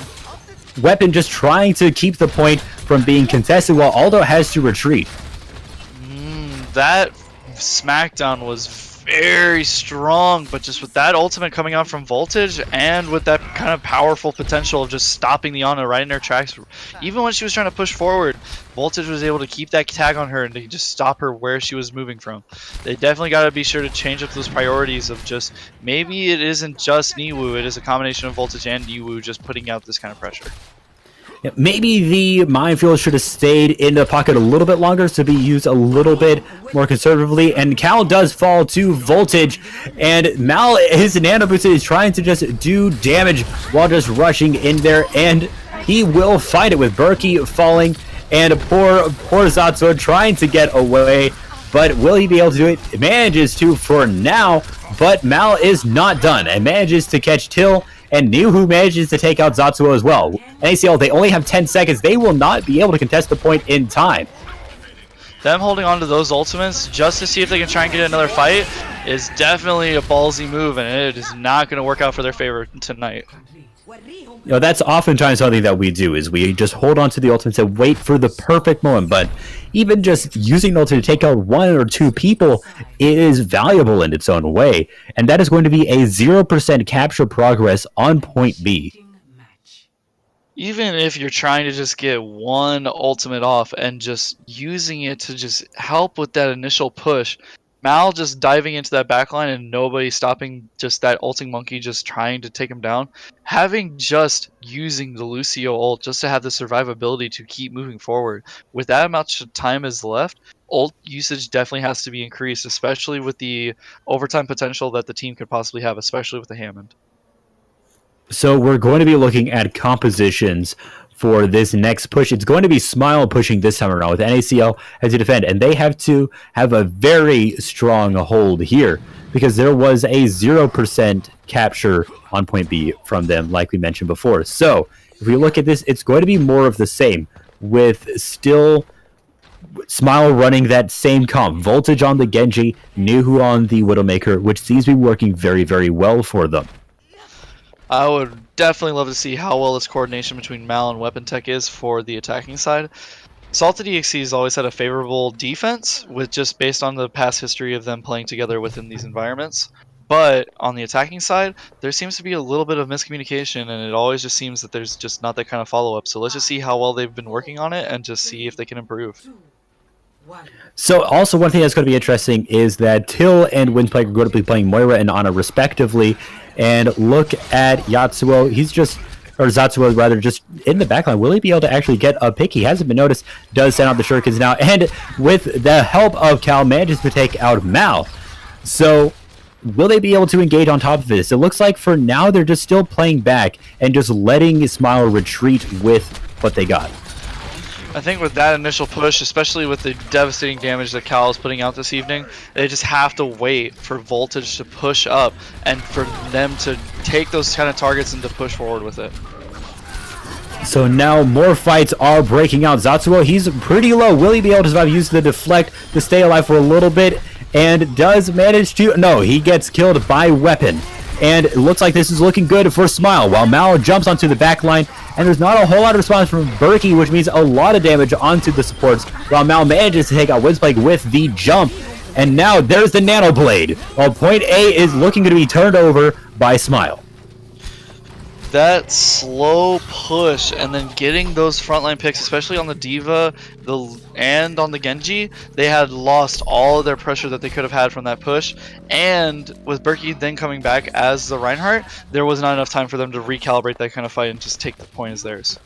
Weapon just trying to keep the point from being contested while Aldo has to retreat. That smackdown was very strong, but just with that ultimate coming out from Voltage and with that kind of powerful potential of just stopping the Ana right in her tracks, even when she was trying to push forward, Voltage was able to keep that tag on her and to just stop her where she was moving from. They definitely got to be sure to change up those priorities of just, maybe it isn't just Niwu, it is a combination of Voltage and Niwu just putting out this kind of pressure. Yeah, maybe the minefield should have stayed in the pocket a little bit longer to be used a little bit more conservatively. And Cal does fall to Voltage, and Mal, his Nano Boosted, is trying to just do damage while just rushing in there, and he will fight it with Berkey falling, and poor Zatsuo trying to get away. But will he be able to do it? It manages to for now, but Mal is not done and manages to catch Till, and Niwu manages to take out Zatsuo as well. NaCl, they only have 10 seconds. They will not be able to contest the point in time. Them holding on to those ultimates just to see if they can try and get another fight is definitely a ballsy move, and it is not going to work out for their favor tonight. You know, that's oftentimes something that we do, is we just hold on to the ultimate and wait for the perfect moment. But even just using the ultimate to take out 1 or 2 people is valuable in its own way. And that is going to be a 0% capture progress on point B. Even if you're trying to just get one ultimate off and just using it to just help with that initial push, Mal just diving into that backline and nobody stopping just that ulting monkey just trying to take him down. Having just using the Lucio ult just to have the survivability to keep moving forward. With that much time is left, ult usage definitely has to be increased, especially with the overtime potential that the team could possibly have, especially with the Hammond. So we're going to be looking at compositions for this next push. It's going to be Smile pushing this time around with NaCl as to defend, and they have to have a very strong hold here because there was a 0% capture on point B from them, like we mentioned before. So if we look at this, it's going to be more of the same with still Smile running that same comp. Voltage on the Genji, Nuhu on the Widowmaker, which seems to be working very, very well for them. I would definitely love to see how well this coordination between Mal and Weapon Tech is for the attacking side. Salted.exe has always had a favorable defense, with just based on the past history of them playing together within these environments. But on the attacking side, there seems to be a little bit of miscommunication, and it always just seems that there's just not that kind of follow-up. So let's just see how well they've been working on it and just see if they can improve. So also one thing that's going to be interesting is that Till and Windspike are going to be playing Moira and Ana respectively. And look at Yatsuo. He's just, or Zatsuo rather, just in the backline. Will he be able to actually get a pick? He hasn't been noticed. Does send out the shurikens now. And with the help of Cal, manages to take out Mal. So will they be able to engage on top of this? It looks like for now they're just still playing back and just letting Smile retreat with what they got. I think with that initial push, especially with the devastating damage that Cal is putting out this evening, they just have to wait for Voltage to push up and for them to take those kind of targets and to push forward with it. So now more fights are breaking out. Zatsuo, he's pretty low. Will he be able to survive? Use the deflect to stay alive for a little bit, and does manage to... No, he gets killed by Weapon. And it looks like this is looking good for Smile, while Mal jumps onto the back line, and there's not a whole lot of response from Berkey, which means a lot of damage onto the supports, while Mal manages to take out Windspike with the jump. And now there's the Nano Blade, while point A is looking to be turned over by Smile. That slow push and then getting those frontline picks, especially on the Diva and on the Genji, they had lost all of their pressure that they could have had from that push. And with Berkey then coming back as the Reinhardt, there was not enough time for them to recalibrate that kind of fight and just take the point as theirs.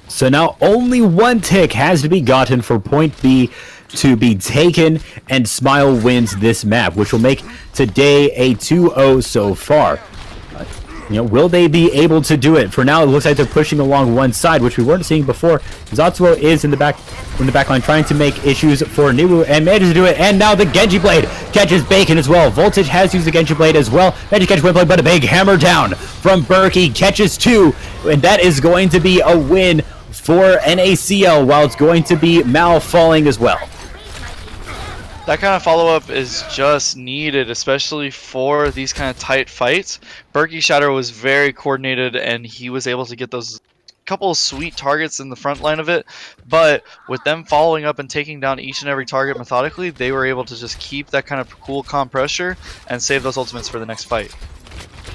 So now only one tick has to be gotten for point B to be taken, and Smile wins this map, which will make today a 2-0 so far. Will they be able to do it? For now, it looks like they're pushing along one side, which we weren't seeing before. Zatsuo is in the back line trying to make issues for Niwu and manages to do it. And now the Genji Blade catches Bacon as well. Voltage has used the Genji Blade as well. Manages to catch Windblade, but a big hammer down from Berkey catches 2, and that is going to be a win for NaCl, while it's going to be Mal falling as well. That kind of follow-up is just needed, especially for these kind of tight fights. Berkey Shatter was very coordinated, and he was able to get those couple of sweet targets in the front line of it. But with them following up and taking down each and every target methodically, they were able to just keep that kind of cool, calm pressure and save those ultimates for the next fight.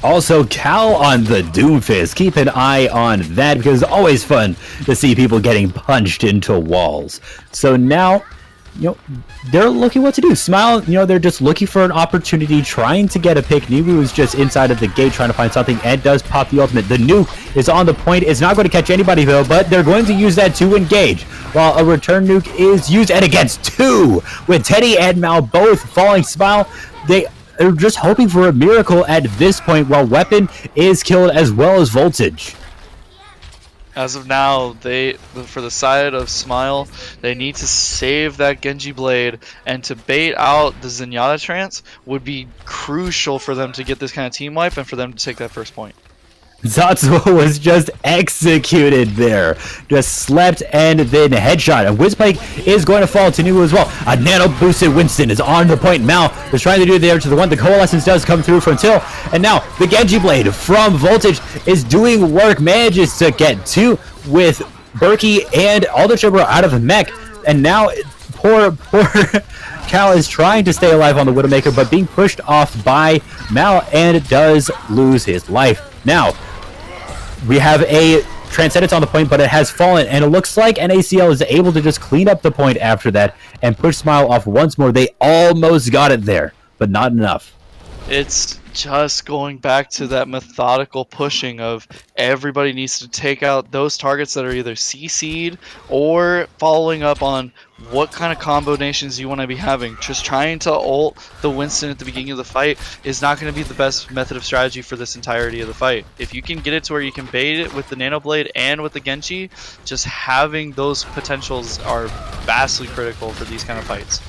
Also, Cal on the Doomfist. Keep an eye on that, because it's always fun to see people getting punched into walls. So now, they're looking what to do. Smile, they're just looking for an opportunity, trying to get a pick. Niwu is just inside of the gate trying to find something, and does pop the ultimate. The nuke is on the point. It's not going to catch anybody, though, but they're going to use that to engage, while a return nuke is used, and against 2, with Teddy and Mal both falling. Smile, they're just hoping for a miracle at this point, while Weapon is killed as well as Voltage. As of now, for the side of Smile, they need to save that Genji Blade, and to bait out the Zenyatta trance would be crucial for them to get this kind of team wipe and for them to take that first point. Zatsuo was just executed there. Just slept and then headshot. And Windspike is going to fall to Nuwu as well. A nano boosted Winston is on the point. Mal is trying to do there to the one. The Coalescence does come through from Till. And now the Genji Blade from Voltage is doing work. Manages to get 2 with Berkey and Aldershipper out of the mech. And now poor Cal is trying to stay alive on the Widowmaker, but being pushed off by Mal and does lose his life. Now, we have a Transcendence on the point, but it has fallen, and it looks like NaCl is able to just clean up the point after that and push Smile off once more. They almost got it there, but not enough. It's just going back to that methodical pushing of everybody needs to take out those targets that are either CC'd or following up on what kind of combinations you want to be having. Just trying to ult the Winston at the beginning of the fight is not going to be the best method of strategy for this entirety of the fight. If you can get it to where you can bait it with the Nano Blade and with the Genji, just having those potentials are vastly critical for these kind of fights.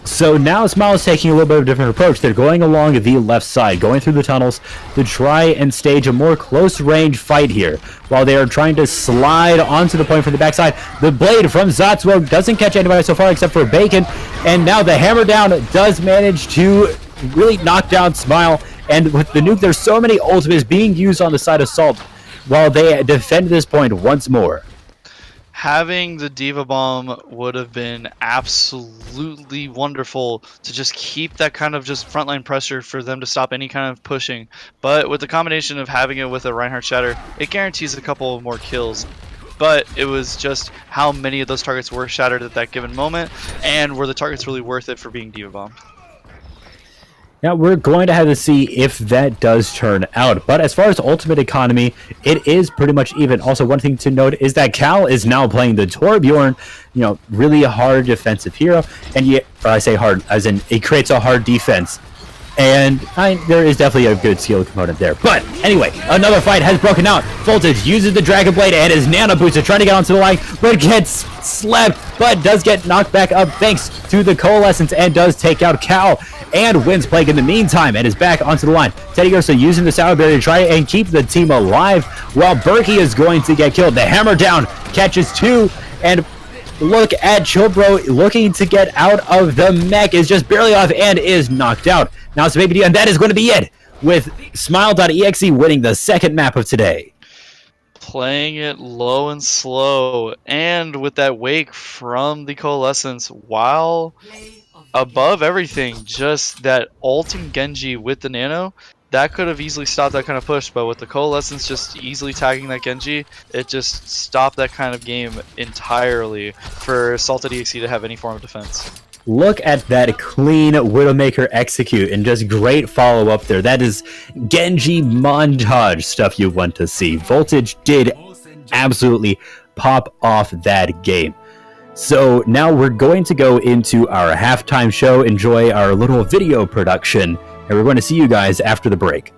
So now Smile is taking a little bit of a different approach. They're going along the left side, going through the tunnels to try and stage a more close-range fight here, while they are trying to slide onto the point from the backside. The blade from Zatsuo doesn't catch anybody so far except for Bacon, and now the hammer down does manage to really knock down Smile, and with the nuke, there's so many ultimates being used on the side of Salt while they defend this point once more. Having the Diva Bomb would have been absolutely wonderful to just keep that kind of just frontline pressure for them to stop any kind of pushing. But with the combination of having it with a Reinhardt Shatter, it guarantees a couple more kills. But it was just how many of those targets were shattered at that given moment, and were the targets really worth it for being Diva Bomb? Now, we're going to have to see if that does turn out. But as far as ultimate economy, it is pretty much even. Also, one thing to note is that Cal is now playing the Torbjorn, really a hard defensive hero. And yet, I say hard, as in it creates a hard defense. And there is definitely a good skill component there. But anyway, another fight has broken out. Voltage uses the Dragon Blade and his Nano Booster trying to get onto the line, but gets slapped, but does get knocked back up thanks to the Coalescence and does take out Cal. And wins Plague in the meantime and is back onto the line. Teddy Ursa using the Sour Barrier to try and keep the team alive while Berkey is going to get killed. The hammer down catches two, and look at Chilbro looking to get out of the mech, is just barely off and is knocked out. Now it's Baby D, and that is going to be it with Smile.exe winning the second map of today. Playing it low and slow, and with that wake from the Coalescence, while above everything, just that ulting Genji with the Nano, that could have easily stopped that kind of push, but with the Coalescence just easily tagging that Genji, it just stopped that kind of game entirely for Salted.exe to have any form of defense. Look at that clean Widowmaker execute and just great follow-up there. That is Genji montage stuff you want to see. Voltage did absolutely pop off that game. So now we're going to go into our halftime show, enjoy our little video production, and we're going to see you guys after the break.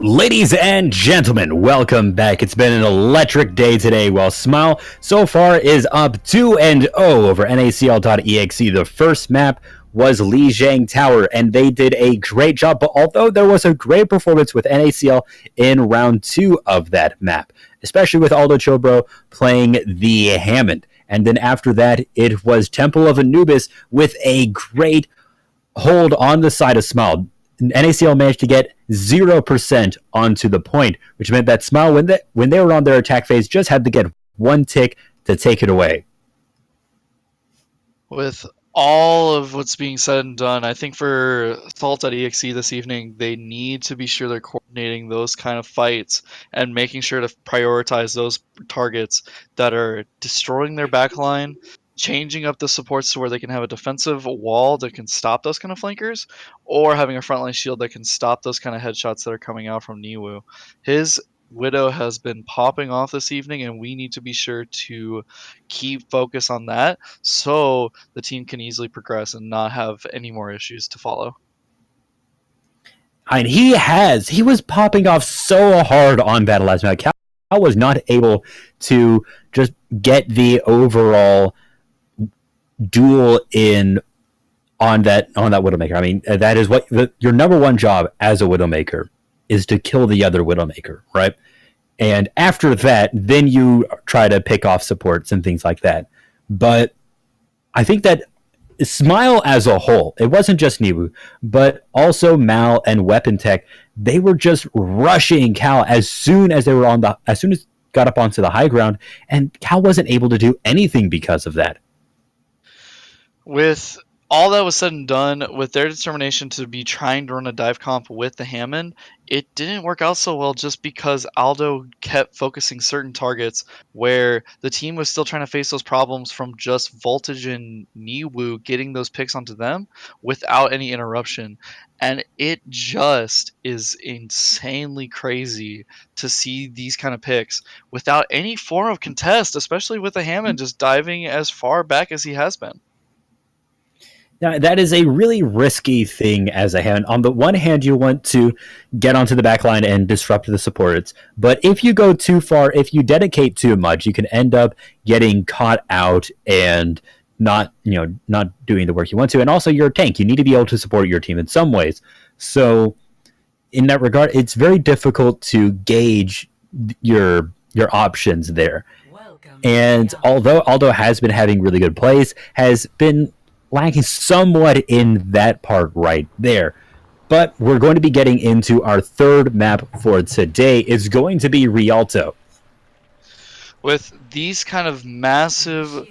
Ladies and gentlemen, welcome back. It's been an electric day today. While Smile so far is up 2-0 over NaCl.exe. The first map was Lijiang Tower, and they did a great job. But although there was a great performance with NaCl in round 2 of that map, especially with Aldo Chilbro playing the Hammond. And then after that, it was Temple of Anubis with a great hold on the side of Smile. NaCl managed to get 0% onto the point, which meant that Smile, when they were on their attack phase, just had to get one tick to take it away. With all of what's being said and done, I think for Salt.exe this evening, they need to be sure they're coordinating those kind of fights and making sure to prioritize those targets that are destroying their backline, changing up the supports to where they can have a defensive wall that can stop those kind of flankers, or having a frontline shield that can stop those kind of headshots that are coming out from Niwu. His Widow has been popping off this evening, and we need to be sure to keep focus on that so the team can easily progress and not have any more issues to follow. And he was popping off so hard on Battle last night. Cal was not able to just get the overall duel in on that Widowmaker. I mean, that is what your number one job as a Widowmaker is, to kill the other Widowmaker, right? And after that, then you try to pick off supports and things like that. But I think that Smile as a whole, it wasn't just Niwu, but also Mal and Weapon Tech, they were just rushing Cal as soon as got up onto the high ground, and Cal wasn't able to do anything because of that. With all that was said and done, with their determination to be trying to run a dive comp with the Hammond, it didn't work out so well just because Aldo kept focusing certain targets where the team was still trying to face those problems from just Voltage and Niwu getting those picks onto them without any interruption. And it just is insanely crazy to see these kind of picks without any form of contest, especially with the Hammond just diving as far back as he has been. Now, that is a really risky thing as a hand. On the one hand, you want to get onto the back line and disrupt the supports. But if you go too far, if you dedicate too much, you can end up getting caught out and not doing the work you want to. And also, you're a tank. You need to be able to support your team in some ways. So in that regard, it's very difficult to gauge your options there. And although Aldo has been having really good plays, has been lacking somewhat in that part right there. But we're going to be getting into our third map for today. It's going to be Rialto. With these kind of massive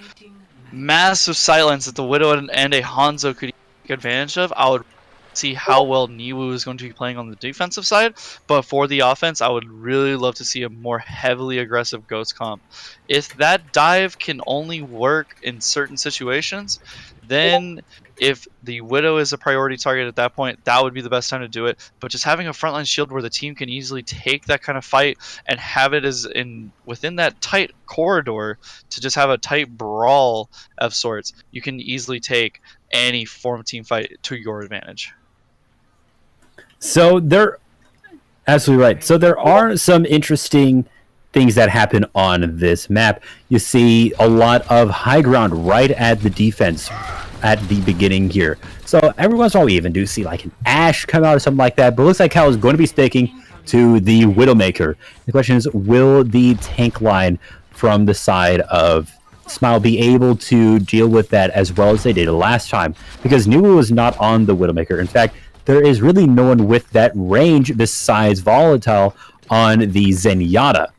silence that the Widow and a Hanzo could take advantage of, I would see how well Niwu is going to be playing on the defensive side. But for the offense, I would really love to see a more heavily aggressive Ghost comp. If that dive can only work in certain situations, then if the Widow is a priority target at that point, that would be the best time to do it. But just having a frontline shield where the team can easily take that kind of fight and have it as within that tight corridor to just have a tight brawl of sorts, you can easily take any form of team fight to your advantage. So they're absolutely right. So there are some interesting things that happen on this map. You see a lot of high ground right at the defense at the beginning here. So every once in a while we even do see like an Ashe come out or something like that, but it looks like Cal is going to be sticking to the Widowmaker. The question is, will the tank line from the side of Smile be able to deal with that as well as they did last time? Because Niwu was not on the Widowmaker. In fact, there is really no one with that range besides Volatile on the Zenyatta.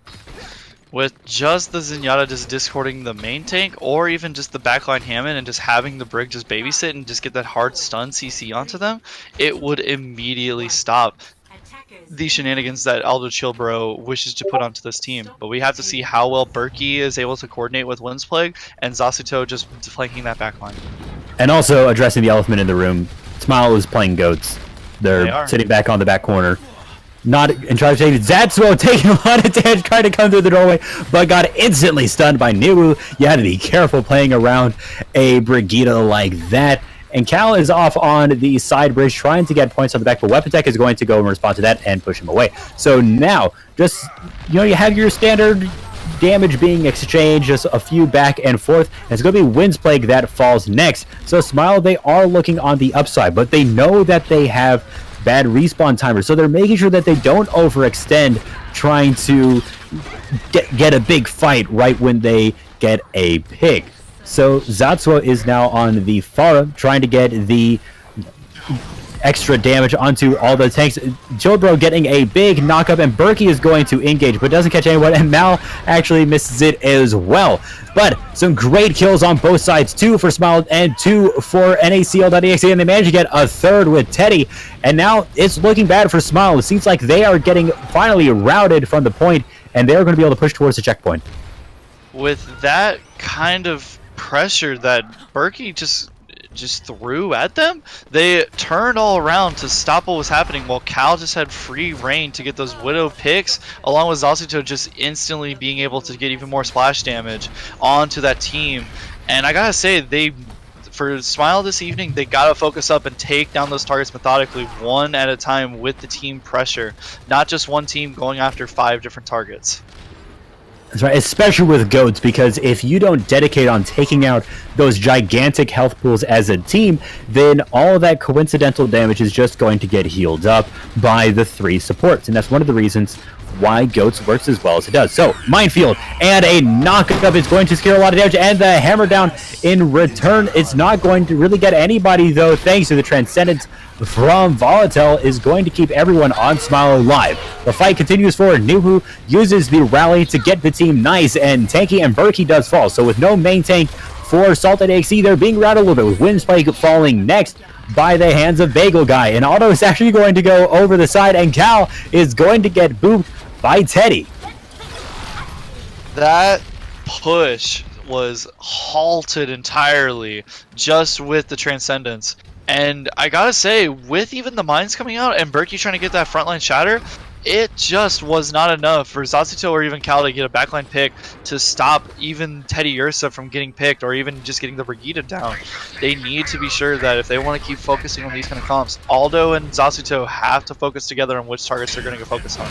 With just the Zenyatta just discording the main tank, or even just the backline Hammond and just having the Brig just babysit and just get that hard stun CC onto them, it would immediately stop the shenanigans that Aldo Chilbro wishes to put onto this team. But we have to see how well Berkey is able to coordinate with Wind's Plague and Zasuto just flanking that backline. And also addressing the elephant in the room, Smile is playing goats. They're sitting back on the back corner. Not in charge of Zatsuo taking a lot of damage trying to come through the doorway, but got instantly stunned by Niwu. You had to be careful playing around a Brigitte like that. and Cal is off on the side bridge trying to get points on the back, but Weapon Tech is going to go and respond to that and push him away. So now, just, you have your standard damage being exchanged, just a few back and forth, and it's going to be Wind's Plague that falls next. So Smile, they are looking on the upside, but they know that they have bad respawn timers, so they're making sure that they don't overextend trying to get a big fight right when they get a pick. So Zatsuo is now on the Pharah, trying to get the extra damage onto all the tanks. Jobro getting a big knockup, and Berkey is going to engage, but doesn't catch anyone, and Mal actually misses it as well. But some great kills on both sides, 2 for Smile and 2 for NaCl.exe, and they managed to get a third with Teddy, and now it's looking bad for Smile. It seems like they are getting finally routed from the point, and they're going to be able to push towards the checkpoint. With that kind of pressure that Berkey just threw at them, they turned all around to stop what was happening, while Cal just had free reign to get those Widow picks, along with Zasuto just instantly being able to get even more splash damage onto that team. And I gotta say, for Smile this evening, they gotta focus up and take down those targets methodically, one at a time, with the team pressure, not just one team going after 5 different targets. That's right, especially with goats, because if you don't dedicate on taking out those gigantic health pools as a team, then all of that coincidental damage is just going to get healed up by the 3 supports, and that's one of the reasons why goats works as well as it does. So Minefield and a knockup is going to secure a lot of damage, and the hammer down in return, it's not going to really get anybody though, thanks to the Transcendence from Volatile is going to keep everyone on Smile alive. The fight continues forward. Nuhu uses the rally to get the team nice, and Tanky and Berkey does fall. So with no main tank for Salt.exe, they're being routed a little bit, with Wind's Plague falling next by the hands of Bagel Guy. And Otto is actually going to go over the side, and Cal is going to get booped by Teddy. That push was halted entirely just with the Transcendence. And I gotta say, with even the mines coming out and Berkey trying to get that frontline shatter, it just was not enough for Zasuto or even Cal to get a backline pick to stop even Teddy Ursa from getting picked, or even just getting the Brigida down. They need to be sure that if they want to keep focusing on these kind of comps, Aldo and Zasuto have to focus together on which targets they're going to go focus on.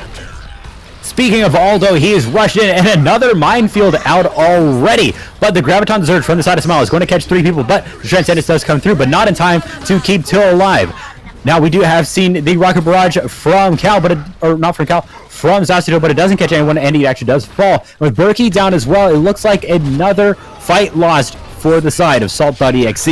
Speaking of Aldo, he is rushed in, and another minefield out already. But the Graviton Surge from the side of Smile is going to catch 3 people, but the Transcendence does come through, but not in time to keep Till alive. Now we do have seen the Rocket Barrage from Cal, or not from Cal, from Zasuto, but it doesn't catch anyone, and he actually does fall. With Berkey down as well, it looks like another fight lost for the side of Salt.exe.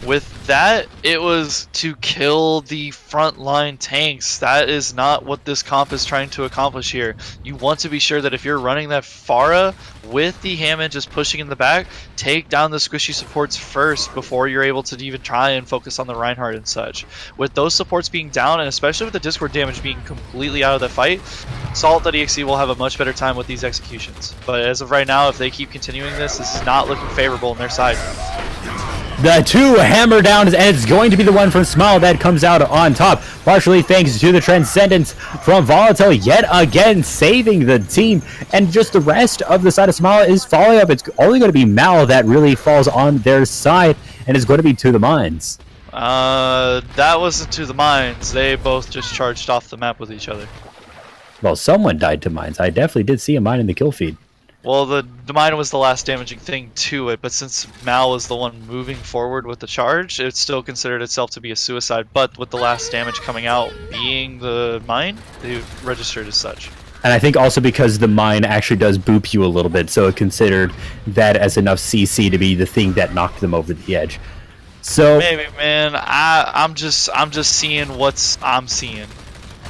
With that, it was to kill the frontline tanks. That is not what this comp is trying to accomplish here. You want to be sure that if you're running that Pharah with the Hammond just pushing in the back, take down the squishy supports first before you're able to even try and focus on the Reinhardt and such. With those supports being down, and especially with the Discord damage being completely out of the fight, Salt.exe will have a much better time with these executions. But as of right now, if they keep continuing this is not looking favorable on their side. The 2 hammer downs, and it's going to be the one from Smile that comes out on top, partially thanks to the Transcendence from Volatile yet again saving the team, and just the rest of the side of Smile is falling up. It's only going to be Mal that really falls on their side, and it's going to be to the mines. That wasn't to the mines. They both just charged off the map with each other. Well, someone died to mines. I definitely did see a mine in the kill feed. Well, the mine was the last damaging thing to it, but since Mal was the one moving forward with the charge, it still considered itself to be a suicide. But with the last damage coming out being the mine, they registered as such. And I think also because the mine actually does boop you a little bit, so it considered that as enough CC to be the thing that knocked them over the edge. So maybe, man, I'm just seeing what I'm seeing.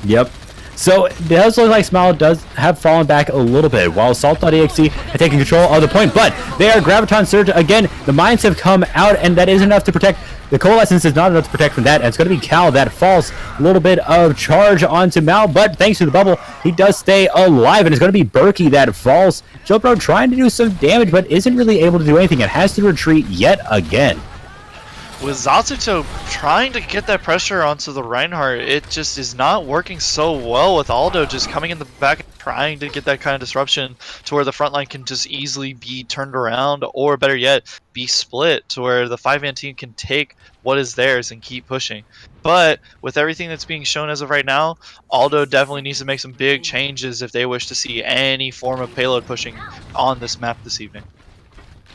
Yep. So it does look like Smile does have fallen back a little bit, while Salt.exe have taken control of the point, but they are Graviton Surge again. The mines have come out, and that is enough to protect. The Coalescence is not enough to protect from that, and it's going to be Cal that falls. A little bit of charge onto Mal, but thanks to the bubble, he does stay alive, and it's going to be Berkey that falls. Jopro trying to do some damage, but isn't really able to do anything. It has to retreat yet again. with Zatsuto trying to get that pressure onto the Reinhardt, it just is not working so well with Aldo just coming in the back and trying to get that kind of disruption to where the front line can just easily be turned around, or better yet, be split to where the 5-man team can take what is theirs and keep pushing. But with everything that's being shown as of right now, Aldo definitely needs to make some big changes if they wish to see any form of payload pushing on this map this evening.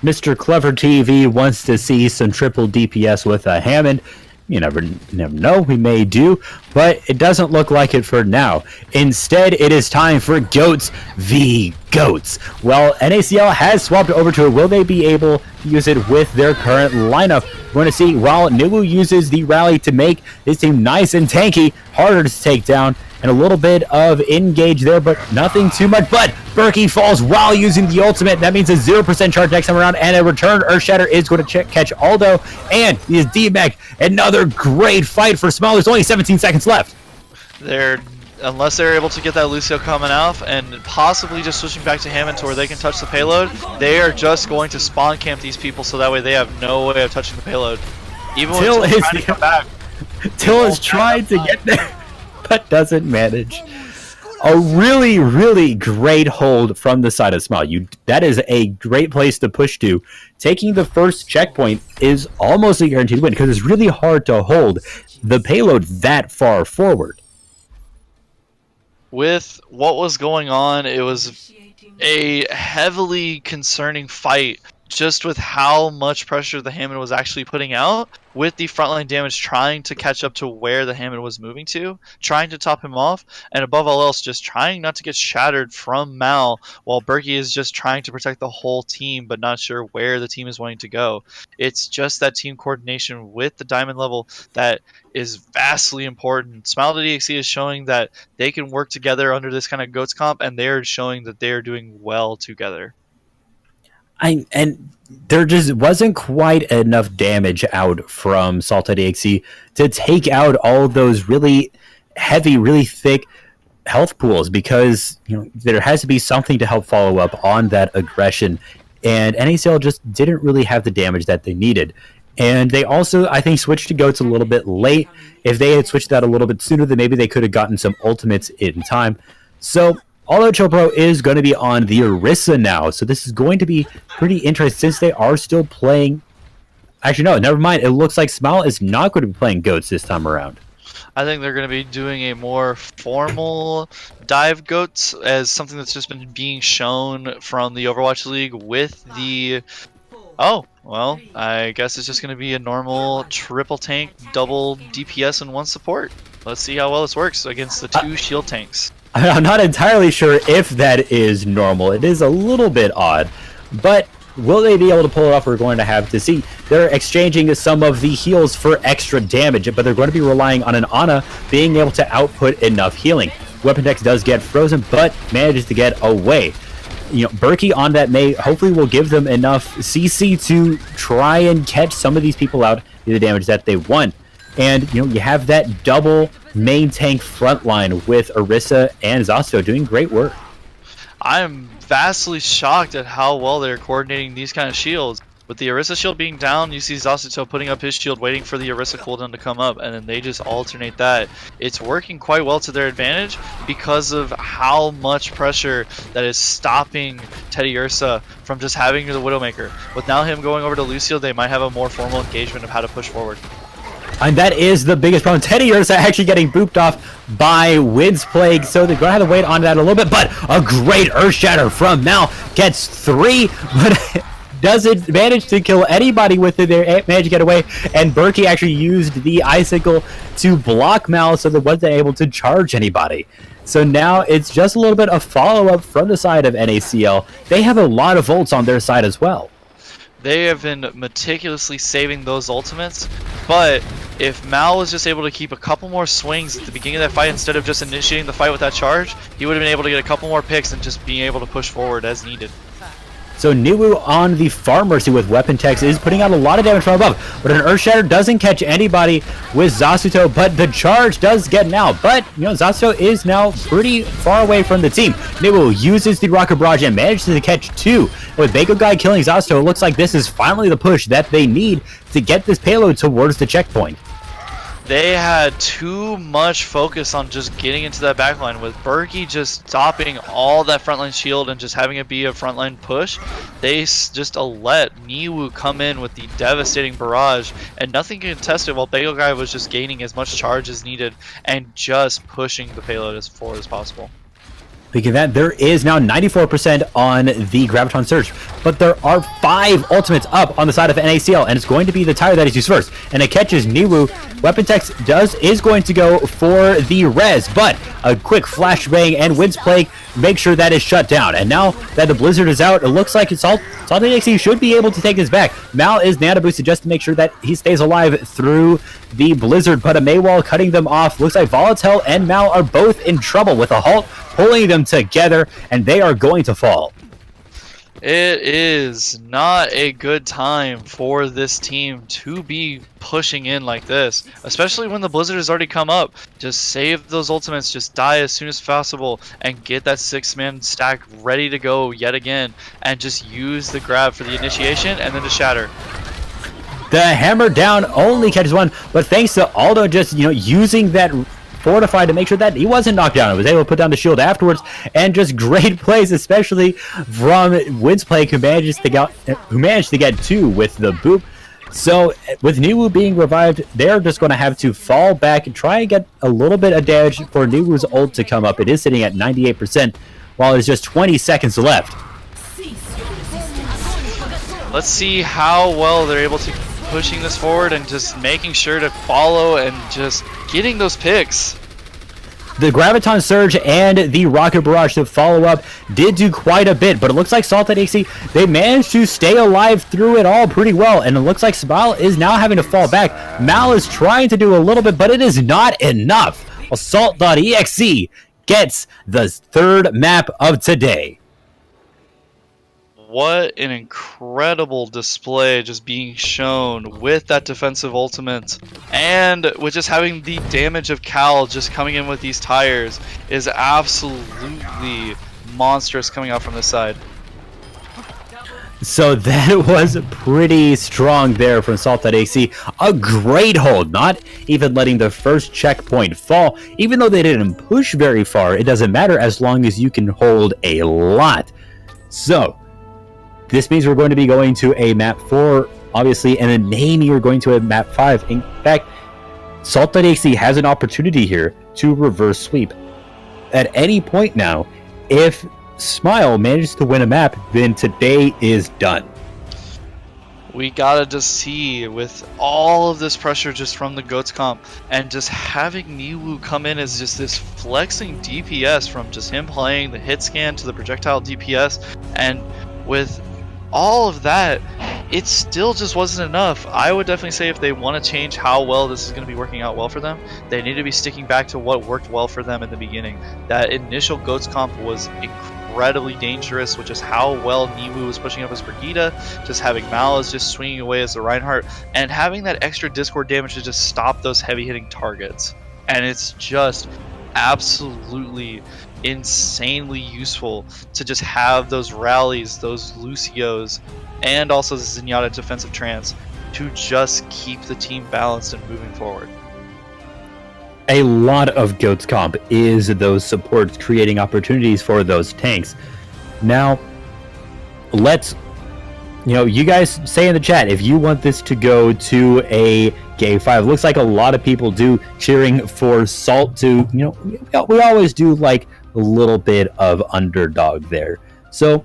Mr. Clever TV wants to see some triple DPS with a Hammond. You never know, we may do, but it doesn't look like it for now. Instead, it is time for Goats v Goats. Well, NaCl has swapped over to it. Will they be able to use it with their current lineup? We're going to see while Nilu uses the rally to make his team nice and tanky, harder to take down, and a little bit of engage there, but nothing too much. But Berkey falls while using the ultimate. That means a 0% charge next time around, and a return Earthshatter is going to catch Aldo, and he is D-Mech. Another great fight for Smile. There's only 17 seconds left. Unless they're able to get that Lucio coming off and possibly just switching back to Hammond to where they can touch the payload, they are just going to spawn camp these people so that way they have no way of touching the payload. Even when Till is trying to come back. Till is trying to get there, but doesn't manage. A really, really great hold from the side of Smile. That is a great place to push to. Taking the first checkpoint is almost a guaranteed win because it's really hard to hold the payload that far forward. With what was going on, it was a heavily concerning fight just with how much pressure the Hammond was actually putting out, with the frontline damage trying to catch up to where the Hammond was moving to, trying to top him off, and above all else, just trying not to get shattered from Mal, while Berkey is just trying to protect the whole team, but not sure where the team is wanting to go. It's just that team coordination with the diamond level that is vastly important. Smile.exe is showing that they can work together under this kind of GOATS comp, and they're showing that they're doing well together. And there just wasn't quite enough damage out from Salt.exe to take out all those really heavy, really thick health pools, because there has to be something to help follow up on that aggression, and NaCl just didn't really have the damage that they needed. And they also, I think, switched to GOATS a little bit late. If they had switched that a little bit sooner, then maybe they could have gotten some ultimates in time. So Although Chopro is going to be on the Orisa now, so this is going to be pretty interesting since they are still playing. Actually, no, never mind. It looks like Smile is not going to be playing GOATS this time around. I think they're going to be doing a more formal dive GOATS as something that's just been being shown from the Overwatch League with the... Oh, well, I guess it's just going to be a normal triple tank, double DPS, and one support. Let's see how well this works against the two shield tanks. I'm not entirely sure if that is normal. It is a little bit odd, but will they be able to pull it off? We're going to have to see. They're exchanging some of the heals for extra damage, but they're going to be relying on an Ana being able to output enough healing. Weapon Dex does get frozen, but manages to get away. Berkey on that May hopefully will give them enough CC to try and catch some of these people out, do the damage that they want. And, you have that double main tank front line with Orisa and Zasto doing great work. I'm vastly shocked at how well they're coordinating these kind of shields. With the Orisa shield being down, you see Zasto putting up his shield, waiting for the Orisa cooldown to come up, and then they just alternate that. It's working quite well to their advantage because of how much pressure that is stopping Teddy Ursa from just having the Widowmaker. With now him going over to Lucio, they might have a more formal engagement of how to push forward. And that is the biggest problem. Teddy Ursa actually getting booped off by Wind's Plague, so they're going to have to wait on that a little bit. But a great Earthshatter from Mal gets 3, but doesn't manage to kill anybody with it. They managed to get away, and Berkey actually used the Icicle to block Mal, so they wasn't able to charge anybody. So now it's just a little bit of follow-up from the side of NaCl. They have a lot of ults on their side as well. They have been meticulously saving those ultimates, but if Mal was just able to keep a couple more swings at the beginning of that fight instead of just initiating the fight with that charge, he would have been able to get a couple more picks and just being able to push forward as needed. So Niwu on the Far Mercy with Weapon Techs is putting out a lot of damage from above, but an Earth Shatter doesn't catch anybody with Zasuto, but the charge does get now. But, you know, Zasuto is now pretty far away from the team. Niwu uses the Rocket Barrage and manages to catch 2. With Bago Guy killing Zasuto, it looks like this is finally the push that they need to get this payload towards the checkpoint. They had too much focus on just getting into that backline, with Berkey just stopping all that frontline shield and just having it be a frontline push. They just let Niwu come in with the devastating barrage and nothing contested, while Bagel Guy was just gaining as much charge as needed and just pushing the payload as forward as possible. Speaking of that, there is now 94% on the Graviton Surge, but there are 5 ultimates up on the side of NaCl, and it's going to be the tire that is used first, and it catches Niwu. Weapon Techs is going to go for the res, but a quick flashbang and Wind's Plague make sure that is shut down. And now that the Blizzard is out, it looks like Salt.exe should be able to take this back. Mal is nano boosted just to make sure that he stays alive through the Blizzard, but a Maywall cutting them off. Looks like Volatile and Mal are both in trouble, with a halt pulling them together, and they are going to fall. It is not a good time for this team to be pushing in like this, especially when the Blizzard has already come up. Just save those ultimates, just die as soon as possible, and get that 6-man stack ready to go yet again, and just use the grab for the initiation and then to shatter. The hammer down only catches 1, but thanks to Aldo just, you know, using that Fortify to make sure that he wasn't knocked down. He was able to put down the shield afterwards, and just great plays, especially from Wind's Plague, who managed to get 2 with the boop. So with Niwu being revived, they're just going to have to fall back and try and get a little bit of damage for Niwu's ult to come up. It is sitting at 98%, while there's just 20 seconds left. Let's see how well they're able to pushing this forward and just making sure to follow and just getting those picks. The Graviton Surge and the Rocket Barrage to follow up did do quite a bit, but it looks like Salt.exe, they managed to stay alive through it all pretty well, and it looks like Smile is now having to fall back. Mal is trying to do a little bit, but it is not enough. Well, Salt.exe gets the 3rd map of today. What an incredible display just being shown with that defensive ultimate, and with just having the damage of Cal just coming in with these tires is absolutely monstrous coming out from this side. So that was pretty strong there from Salt.exe. A great hold, not even letting the first checkpoint fall. Even though they didn't push very far, it doesn't matter as long as you can hold a lot. So this means we're going to be going to a map 4, obviously, and then maybe you're going to a map 5. In fact, Salt.exe has an opportunity here to reverse sweep. At any point now, if Smile manages to win a map, then today is done. We gotta just see, with all of this pressure just from the GOATS comp, and just having Niwu come in as just this flexing DPS from just him playing the hit scan to the projectile DPS, and with all of that, it still just wasn't enough. I would definitely say if they want to change how well this is going to be working out well for them, they need to be sticking back to what worked well for them in the beginning. That initial GOATS comp was incredibly dangerous, with just how well Niwu was pushing up his Brigitte, just having Mal is just swinging away as the Reinhardt, and having that extra Discord damage to just stop those heavy hitting targets. And it's just absolutely insanely useful to just have those rallies, those Lucios, and also the Zenyatta defensive trance to just keep the team balanced and moving forward. A lot of GOATS comp is those supports creating opportunities for those tanks. Now, let's, you guys say in the chat if you want this to go to a Game 5. Looks like a lot of people do, cheering for Salt to, we always do like a little bit of underdog there. So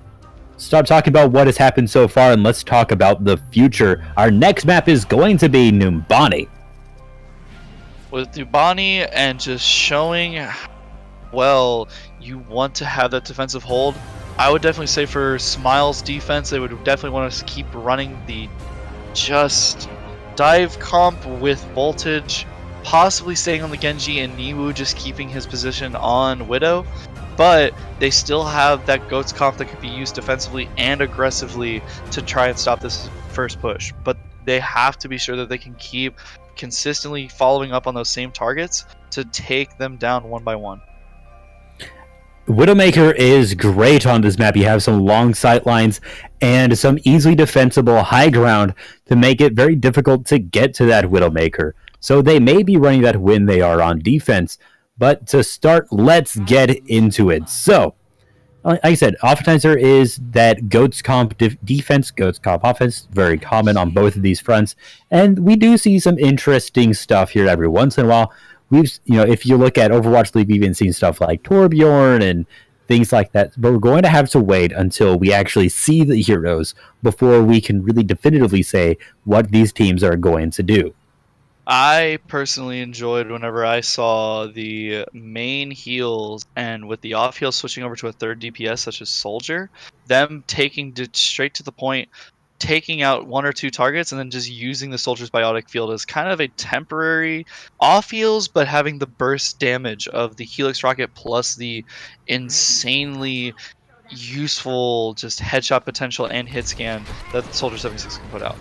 stop talking about what has happened so far and let's talk about the future. Our next map is going to be Numbani. With Numbani and just showing well you want to have that defensive hold, I would definitely say for Smile's defense, they would definitely want us to keep running the just dive comp with voltage, possibly staying on the Genji, and Niwu just keeping his position on Widow. but they still have that Goats comp that could be used defensively and aggressively to try and stop this first push. But they have to be sure that they can keep consistently following up on those same targets to take them down one by one. Widowmaker is great on this map. You have some long sight lines and some easily defensible high ground to make it very difficult to get to that Widowmaker. So they may be running that when they are on defense. But to start, let's get into it. So, like I said, oftentimes there is that Goats comp defense, Goats comp offense, very common on both of these fronts. And we do see some interesting stuff here every once in a while. If you look at Overwatch League, we've even seen stuff like Torbjorn and things like that. But we're going to have to wait until we actually see the heroes before we can really definitively say what these teams are going to do. I personally enjoyed whenever I saw the main heals and with the off heal switching over to a third DPS such as Soldier, them taking straight to the point, taking out one or two targets and then just using the Soldier's biotic field as kind of a temporary off heals, but having the burst damage of the Helix rocket plus the insanely useful just headshot potential and hit scan that the Soldier 76 can put out.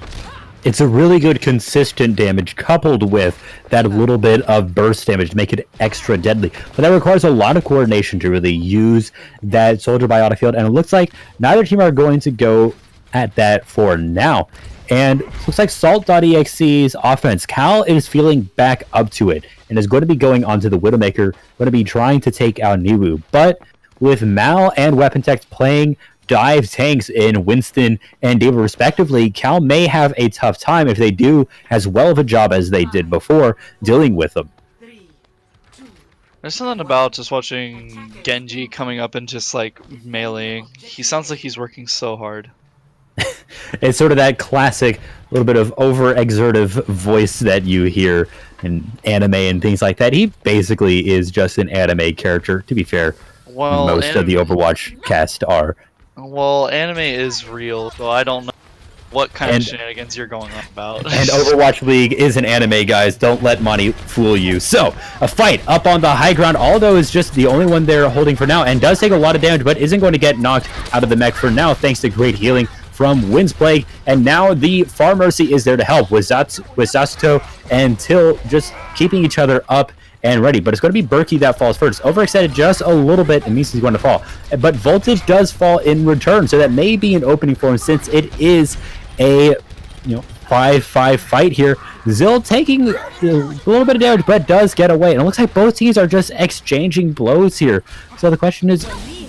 It's a really good consistent damage coupled with that little bit of burst damage to make it extra deadly. But that requires a lot of coordination to really use that Soldier biotic field, and it looks like neither team are going to go at that for now. And it looks like Salt.exe's offense, Cal is feeling back up to it and is going to be going onto the Widowmaker, going to be trying to take out Niwu. But with Mal and Weapon Tech playing dive tanks in Winston and Diva respectively, Cal may have a tough time if they do as well of a job as they did before dealing with them. There's something about just watching Genji coming up and just like meleeing. He sounds like he's working so hard. It's sort of that classic little bit of over-exertive voice that you hear in anime and things like that. He basically is just an anime character, to be fair. Well, most of the Overwatch cast are. Well, anime is real, so I don't know what kind of shenanigans you're going on about. And Overwatch League is an anime, guys. Don't let money fool you. So, a fight up on the high ground. Aldo is just the only one there holding for now and does take a lot of damage, but isn't going to get knocked out of the mech for now, thanks to great healing from Wind's Plague. And now the Far Mercy is there to help with Sasuto and Till just keeping each other up and ready. But it's going to be Berkey that falls first. Overextended just a little bit and means he's going to fall. But Voltage does fall in return, so that may be an opening for him since it is a 5-5 fight here. Zill taking a little bit of damage, but does get away. And it looks like both teams are just exchanging blows here. So the question is,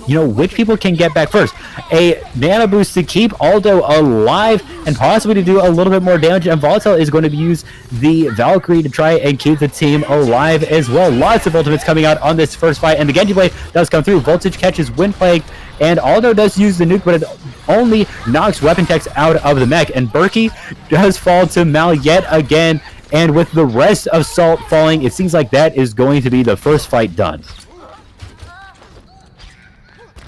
which people can get back first? A mana boost to keep Aldo alive and possibly to do a little bit more damage, and Volatile is going to use the Valkyrie to try and keep the team alive as well. Lots of ultimates coming out on this first fight, and the Genji Blade does come through. Voltage catches Wind Plague, and Aldo does use the nuke, but it only knocks Weapon Techs out of the mech, and Berkey does fall to Mal yet again, and with the rest of Salt falling, it seems like that is going to be the first fight done.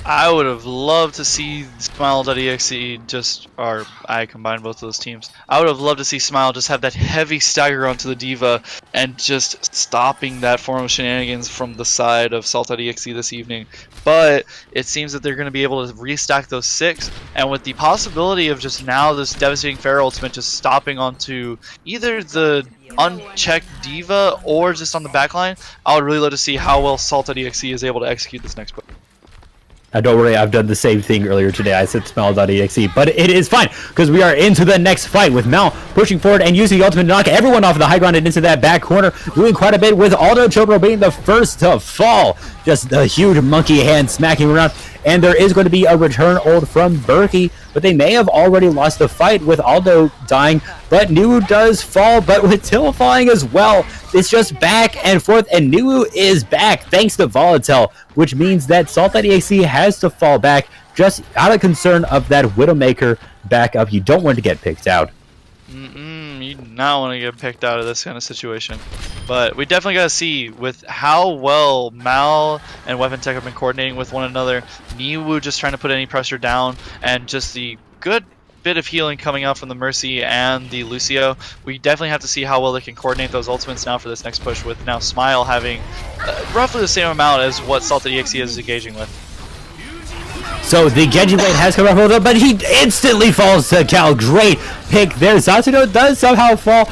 I would have loved to see Smile.exe I combined both of those teams. I would have loved to see Smile just have that heavy stagger onto the Diva and just stopping that form of shenanigans from the side of Salt.exe this evening. But it seems that they're going to be able to restack those 6, and with the possibility of just now this devastating Fair ultimate just stopping onto either the unchecked Diva or just on the backline, I would really love to see how well Salt.exe is able to execute this next push. Don't worry, I've done the same thing earlier today. I said Smile.exe, but it is fine because we are into the next fight with Mal pushing forward and using the ultimate to knock everyone off the high ground and into that back corner, doing quite a bit with Aldo Chopro being the first to fall. Just a huge monkey hand smacking around, and there is going to be a return ult from Berkey, but they may have already lost the fight with Aldo dying, but Niwu does fall, but with Till falling as well. It's just back and forth, and Niwu is back thanks to Volatile, which means that Salt.exe has to fall back just out of concern of that Widowmaker back up. You don't want to get picked out. You do not want to get picked out of this kind of situation. But we definitely got to see with how well Mal and Weapon Tech have been coordinating with one another. Niwu just trying to put any pressure down, and just the good bit of healing coming out from the Mercy and the Lucio. We definitely have to see how well they can coordinate those ultimates now for this next push, with now Smile having roughly the same amount as what Salted.exe is engaging with. So the Genji blade has come up, but he instantly falls to Cal. Great pick there. Sasuke does somehow fall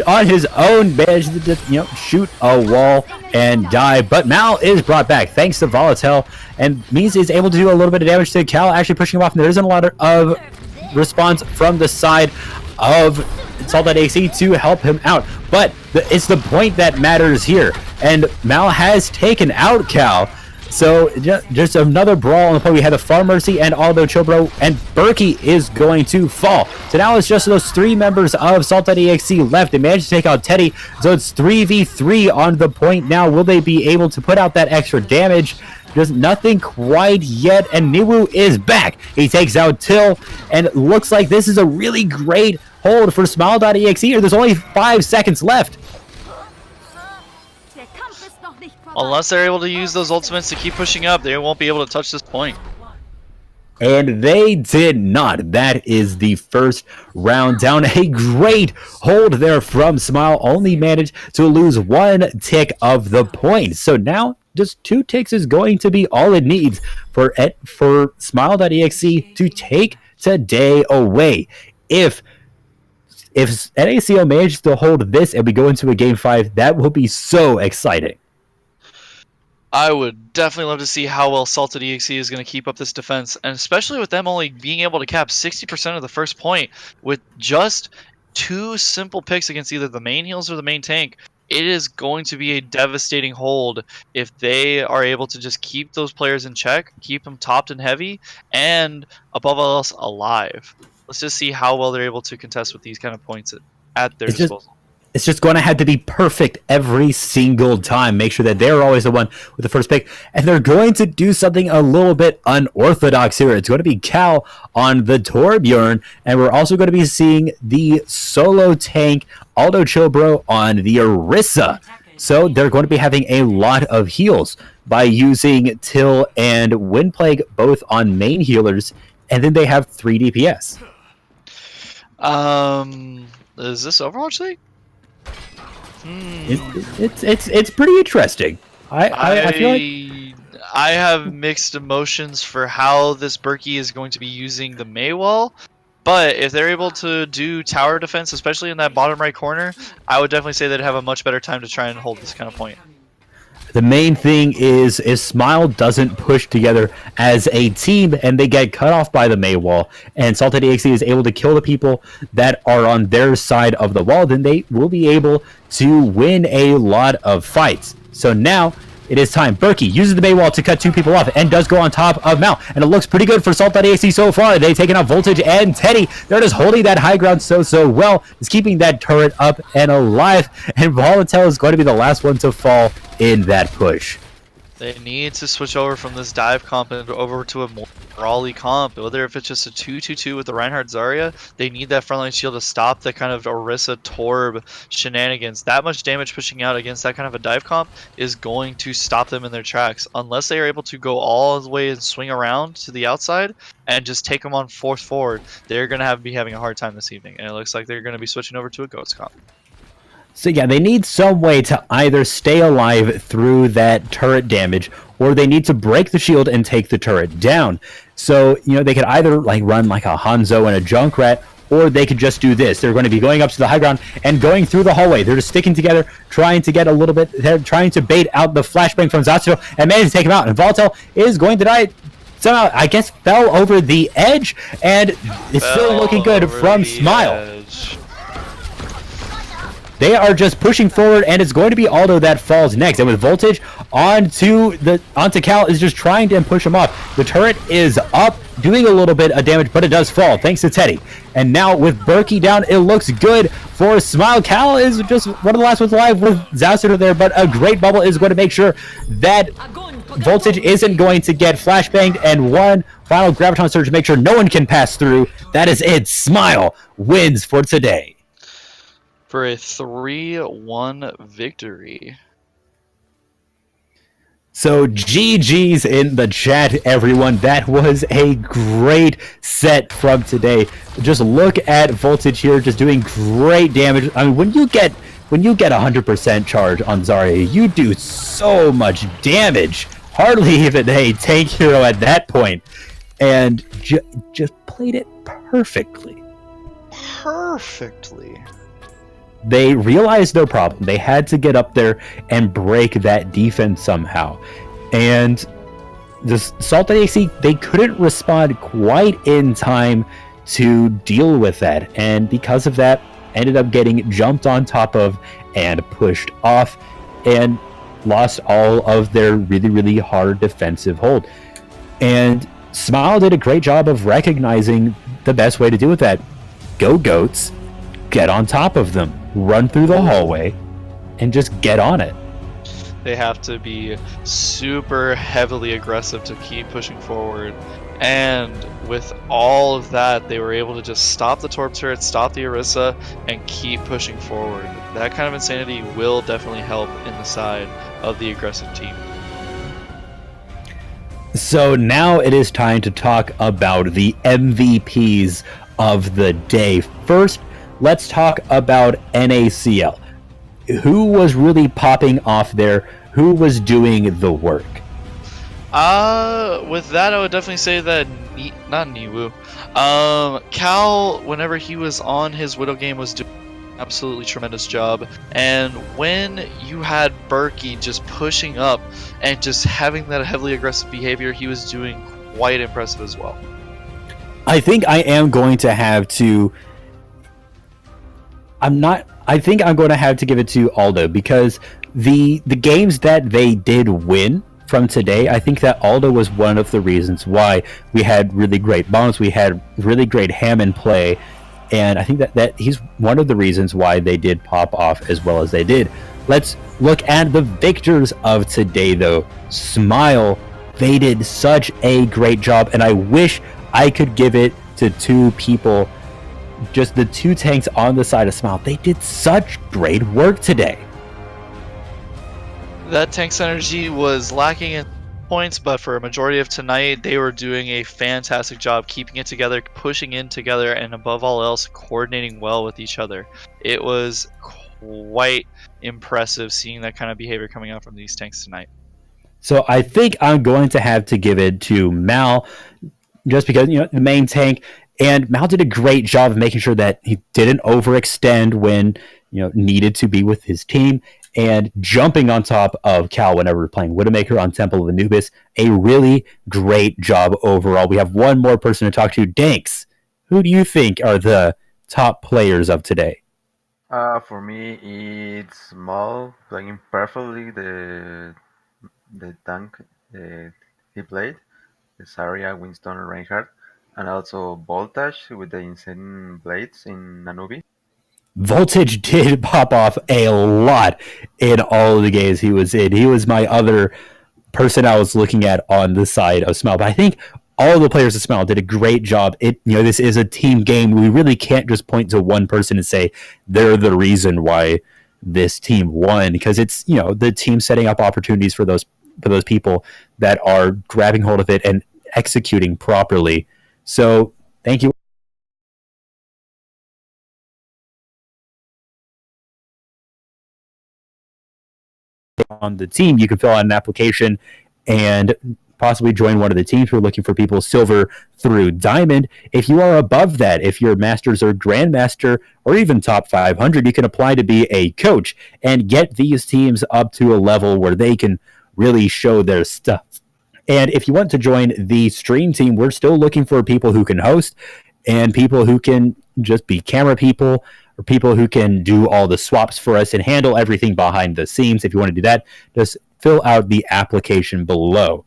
on his own, manage to just, shoot a wall and die. But Mal is brought back thanks to Volatile, and means is able to do a little bit of damage to Cal, actually pushing him off. And there isn't a lot of response from the side of Salt.exe to help him out. But it's the point that matters here, and Mal has taken out Cal. So just another brawl on the point. We had the Farm Mercy and Aldo Chobro, and Berkey is going to fall. So now it's just those 3 members of Salt.exe left. They managed to take out Teddy, so it's 3v3 on the point now. Will they be able to put out that extra damage? Just nothing quite yet, and Niwu is back. He takes out Till, and it looks like this is a really great hold for Smile.exe. There's only 5 seconds left. Unless they're able to use those ultimates to keep pushing up, they won't be able to touch this point. And they did not. That is the first round down. A great hold there from Smile. Only managed to lose 1 tick of the point. So now just 2 ticks is going to be all it needs for Smile.exe to take today away. If NaCl manages to hold this and we go into a game 5, that will be so exciting. I would definitely love to see how well Salted.exe is going to keep up this defense, and especially with them only being able to cap 60% of the first point with just 2 simple picks against either the main heals or the main tank. It is going to be a devastating hold if they are able to just keep those players in check, keep them topped and heavy, and above all else, alive. Let's just see how well they're able to contest with these kind of points at their disposal. It's just going to have to be perfect every single time. Make sure that they're always the one with the first pick. And they're going to do something a little bit unorthodox here. It's going to be Cal on the Torbjorn. And we're also going to be seeing the solo tank Aldo Chobro on the Orisa. So they're going to be having a lot of heals by using Till and Windplague both on main healers. And then they have 3 DPS. Is this Overwatch League? It's pretty interesting. I feel like I have mixed emotions for how this Berkey is going to be using the Maywall, but if they're able to do tower defense, especially in that bottom right corner, I would definitely say they'd have a much better time to try and hold this kind of point. The main thing is if Smile doesn't push together as a team and they get cut off by the Maywall, and Salted.exe is able to kill the people that are on their side of the wall, then they will be able to win a lot of fights. So now it is time. Berkey uses the Maywall to cut 2 people off and does go on top of Mal. And it looks pretty good for Salt.exe so far. They've taken out Voltage and Teddy. They're just holding that high ground so well. Just keeping that turret up and alive. And Volatile is going to be the last one to fall in that push. They need to switch over from this dive comp and over to a more brawly comp. Whether if it's just a 2-2-2 with the Reinhardt Zarya, they need that frontline shield to stop the kind of Orisa Torb shenanigans. That much damage pushing out against that kind of a dive comp is going to stop them in their tracks. Unless they are able to go all the way and swing around to the outside and just take them on fourth forward, they're going to be having a hard time this evening. And it looks like they're going to be switching over to a Ghost comp. So yeah, they need some way to either stay alive through that turret damage, or they need to break the shield and take the turret down. So, they could either run like a Hanzo and a Junkrat, or they could just do this. They're going to be going up to the high ground and going through the hallway. They're just sticking together, trying to get a little bit, they're trying to bait out the flashbang from Zatsuto and manage to take him out. And Volatile is going to die. Somehow, I guess, fell over the edge, and it's still looking good from Smile. Edge. They are just pushing forward, and it's going to be Aldo that falls next. And with Voltage onto Cal is just trying to push him off. The turret is up, doing a little bit of damage, but it does fall thanks to Teddy. And now with Berkey down, it looks good for Smile. Cal is just one of the last ones alive with Zauster there, but a great bubble is going to make sure that Voltage isn't going to get flashbanged, and one final Graviton Surge to make sure no one can pass through. That is it. Smile wins for today. For a 3-1 victory. So GG's in the chat, everyone. That was a great set from today. Just look at Voltage here, just doing great damage. I mean, when you get 100% charge on Zarya, you do so much damage. Hardly even a tank hero at that point, and just played it perfectly. Perfectly. They realized their problem. They had to get up there and break that defense somehow. And the Salt.exe, they couldn't respond quite in time to deal with that. And because of that, ended up getting jumped on top of and pushed off and lost all of their really, really hard defensive hold. And Smile did a great job of recognizing the best way to deal with that. Go Goats, get on top of them. Run through the hallway and just get on it. They have to be super heavily aggressive to keep pushing forward. And with all of that, they were able to just stop the Torp turret, stop the Orisa, and keep pushing forward. That kind of insanity will definitely help in the side of the aggressive team. So now it is time to talk about the MVPs of the day. First, let's talk about NaCl. Who was really popping off there? Who was doing the work? With that, I would definitely say that not Niwu. Cal, whenever he was on his Widow game, was doing an absolutely tremendous job. And when you had Berkey just pushing up and just having that heavily aggressive behavior, he was doing quite impressive as well. I think I am going to have to. I think I'm going to have to give it to Aldo, because the games that they did win from today, I think that Aldo was one of the reasons why we had really great bombs, we had really great Hammond play, and I think that he's one of the reasons why they did pop off as well as they did. Let's look at the victors of today, though. Smile, they did such a great job, and I wish I could give it to two people. Just the two tanks on the side of Smile. They did such great work today. That tank synergy was lacking in points, but for a majority of tonight, they were doing a fantastic job keeping it together, pushing in together, and above all else, coordinating well with each other. It was quite impressive seeing that kind of behavior coming out from these tanks tonight. So I think I'm going to have to give it to Mal, just because, the main tank. And Mal did a great job of making sure that he didn't overextend when, needed to be with his team, and jumping on top of Cal whenever we're playing Widowmaker on Temple of Anubis. A really great job overall. We have one more person to talk to. Danks, who do you think are the top players of today? For me, it's Small playing perfectly the tank he played, the Zarya, Winston, Reinhardt, and also Voltage with the insane blades in Nanubi. Voltage did pop off a lot in all of the games he was in. He was my other person I was looking at on the side of Smile. But I think all of the players of Smile did a great job. This is a team game. We really can't just point to one person and say they're the reason why this team won, because it's, the team setting up opportunities for those people that are grabbing hold of it and executing properly. So thank you on the team. You can fill out an application and possibly join one of the teams. We're looking for people silver through diamond. If you are above that, if you're masters or grandmaster or even top 500, you can apply to be a coach and get these teams up to a level where they can really show their stuff. And if you want to join the stream team, we're still looking for people who can host and people who can just be camera people, or people who can do all the swaps for us and handle everything behind the scenes. If you want to do that, just fill out the application below.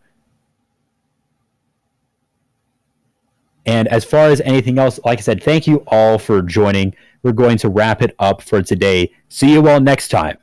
And as far as anything else, like I said, thank you all for joining. We're going to wrap it up for today. See you all next time.